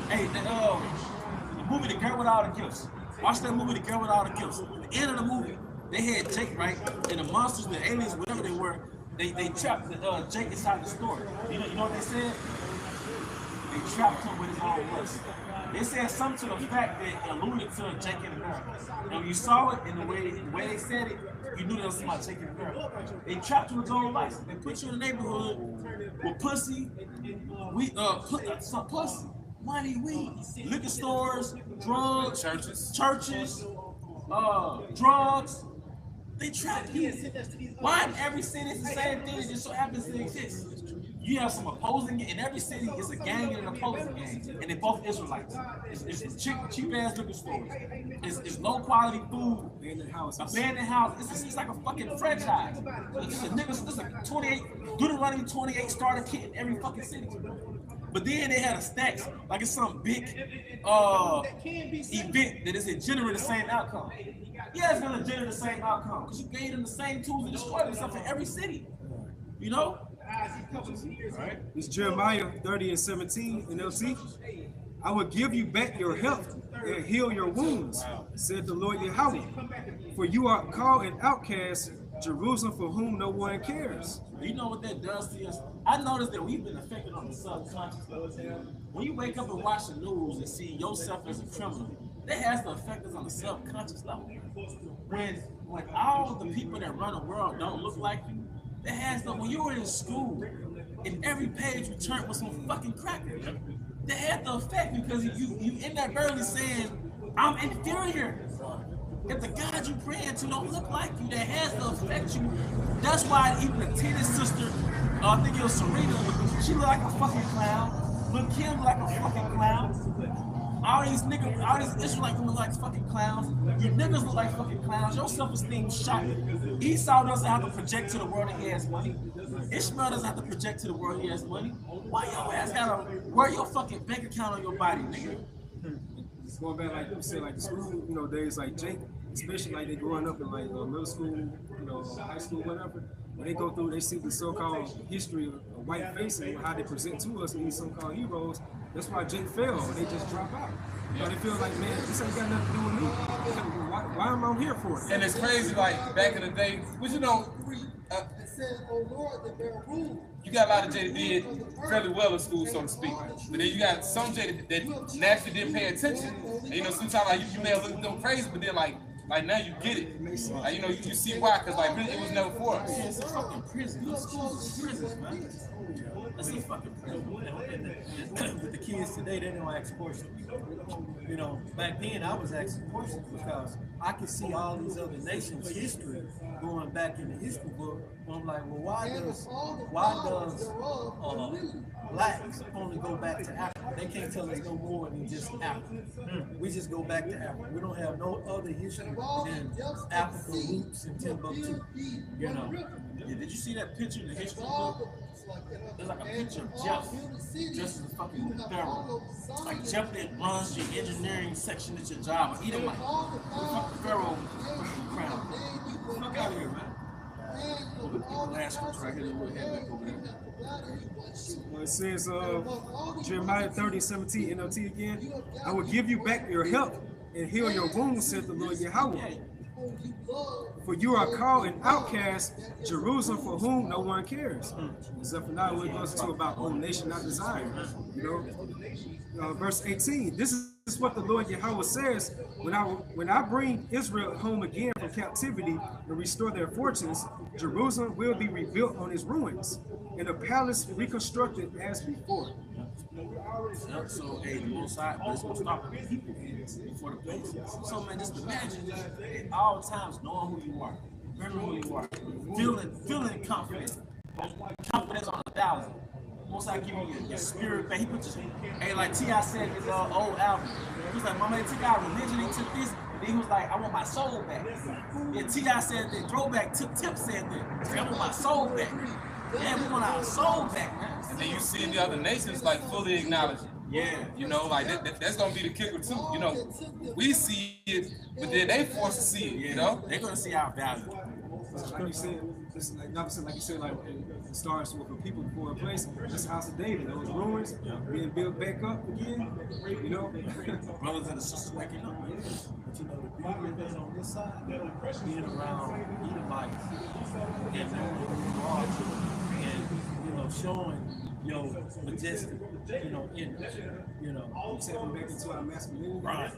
The movie The Girl with All the Gifts. Watch that movie, The Girl with All the Gifts. At the end of the movie, they had Jake, right? And the monsters, the aliens, whatever they were, they trapped Jake inside the store. You know what they said? They trapped him with his own lust. They said something to the fact that alluded to Jake and the girl. And when you saw it in the way they said it, you knew that was about Jake and the girl. They trapped you with your own license. They put you in the neighborhood with pussy, some pussy, money, weed, liquor stores, drugs, churches, drugs. They trap you. Why in every city it's the same thing? It just so happens to exist. You have some opposing, in every city it's a gang and an opposing gang, and they both Israelites. It's cheap ass liquor stores. It's low quality food, abandoned houses. It's like a fucking franchise. It's a 28 Deuteronomy 28 starter kit in every fucking city. But then they had a stacks, like it's some big event that is to generate the same outcome. Yeah, it's gonna generate the same outcome because you gave them the same tools to destroy themselves in every city. You know? Right. It's Jeremiah 30:17 NLT. I will give you back your health and heal your wounds, said the Lord Yahweh. For you are called an outcast, Jerusalem for whom no one cares. You know what that does to us? I noticed that we've been affected on the subconscious level. When you wake up and watch the news and see yourself as a criminal, that has to affect us on the subconscious level. When all the people that run the world don't look like you, that has to, when you were in school, and every page you turned with some fucking cracker, that had to affect you because you in that barely saying, I'm inferior. If the God you praying to don't look like you, that has to affect you. That's why even the tennis sister, I think it was Serena, she looked like a fucking clown. Lil' Kim looked like a fucking clown. All these niggas, all these Israelites look like fucking clowns. Your niggas look like fucking clowns. Your self-esteem shot. Esau doesn't have to project to the world that he has money. Ishmael doesn't have to project to the world he has money. Why your ass gotta wear your fucking bank account on your body, nigga? It's going back like you said, like the school, days like Jake, especially like they growing up in like middle school, high school, whatever. When they go through, they see the so-called history of white faces and how they present to us these so-called heroes. That's why Jake fell. They just drop out. They feel like, man, this ain't got nothing to do with me. Why am I here for it? And it's crazy, like back in the day, which it says, "Oh Lord, that there are rules." You got a lot of Jay that did fairly well in school, so to speak. But then you got some Jay that naturally didn't pay attention. And sometimes like you may have looked at them crazy, but then like now you get it. Like, you see why, because like really it was never for us. Yeah, it's a fucking prison. Those schools is prisons, man. It's a fucking prison. With the kids today, they don't ask questions. Back then I was asking questions because I could see all these other nations' history going back in the history book. And I'm like, well, why does blacks only go back to Africa? They can't tell us no more than just Africa. We just go back to Africa. We don't have no other history than Africa roots and Timbuktu. Yeah, did you see that picture in the history book? There's like a picture of Jeff dressed as a fucking pharaoh. Like Jeff that runs your engineering section at your job. Or Edomite. Fucking pharaoh crown. Fuck out of here, man. Look at the last scripture right here. We'll head back over there. It says Jeremiah 30:17 NLT again. I will give you back your health and heal your wounds, said the Lord Yahweh. For you are called an outcast, Jerusalem, for whom no one cares. Zephaniah goes into about old nation not desired. Verse 18. This is what the Lord Yahweh says: when I bring Israel home again from captivity and restore their fortunes, Jerusalem will be rebuilt on its ruins, and the palace reconstructed as before. So, hey, the Most High, but it's going to start with the people before the place. So, man, just imagine at all times knowing who you are, remembering who you are, feeling confident, confidence on 1,000. Most High give you your spirit back. He put your, hey, like T.I. said in his old album, he was like, Mama, they took our religion, they took this, and then he was like, I want my soul back. And T.I. said that, Throwback Tip said that, I want my soul back. Yeah, we want our soul back, man. And then you see the other nations like fully acknowledge it. Yeah. You know, like that's gonna be the kicker too. You know, we see it, but then they forced to see it. Yeah. You know, They're gonna see our value. Like you said, like you said, like it starts with the people before a place. That's the house of David. Those ruins being built back up again. You know, Brothers and sisters waking up. But you know, the beauty is on this side, being around Edomites and knowing who you are, and you know, showing your majestic, you know, image, you know, stepping back into our masculinity. right.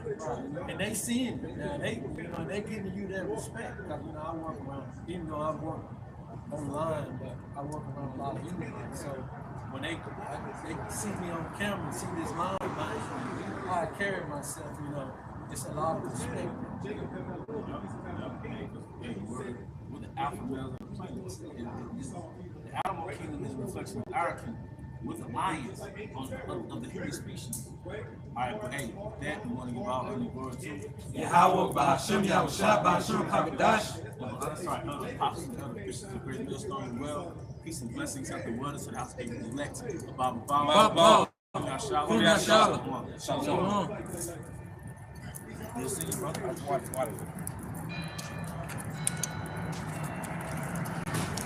And they seeing it now. They, you know, they giving you that respect because you know I work around, even though I work online, but I work around a lot of Edomites. So when they see me on camera, see this line behind me, how I carry myself, you know, it's a lot of respect. We're the alpha males of the planet. The animal kingdom is a reflection of our kingdom. With the lions of the human species. Alright, but hey, that we want to give all honor and glory to Yahweh, Ba'ashem, Yahushua, Ba'ashem, Hakadash. sorry, other apostles and other Christians, the great millstone well. Peace and blessings out the wonders of the house of the elect. Above Baba, Shalom. Shalom. You'll see you, brother.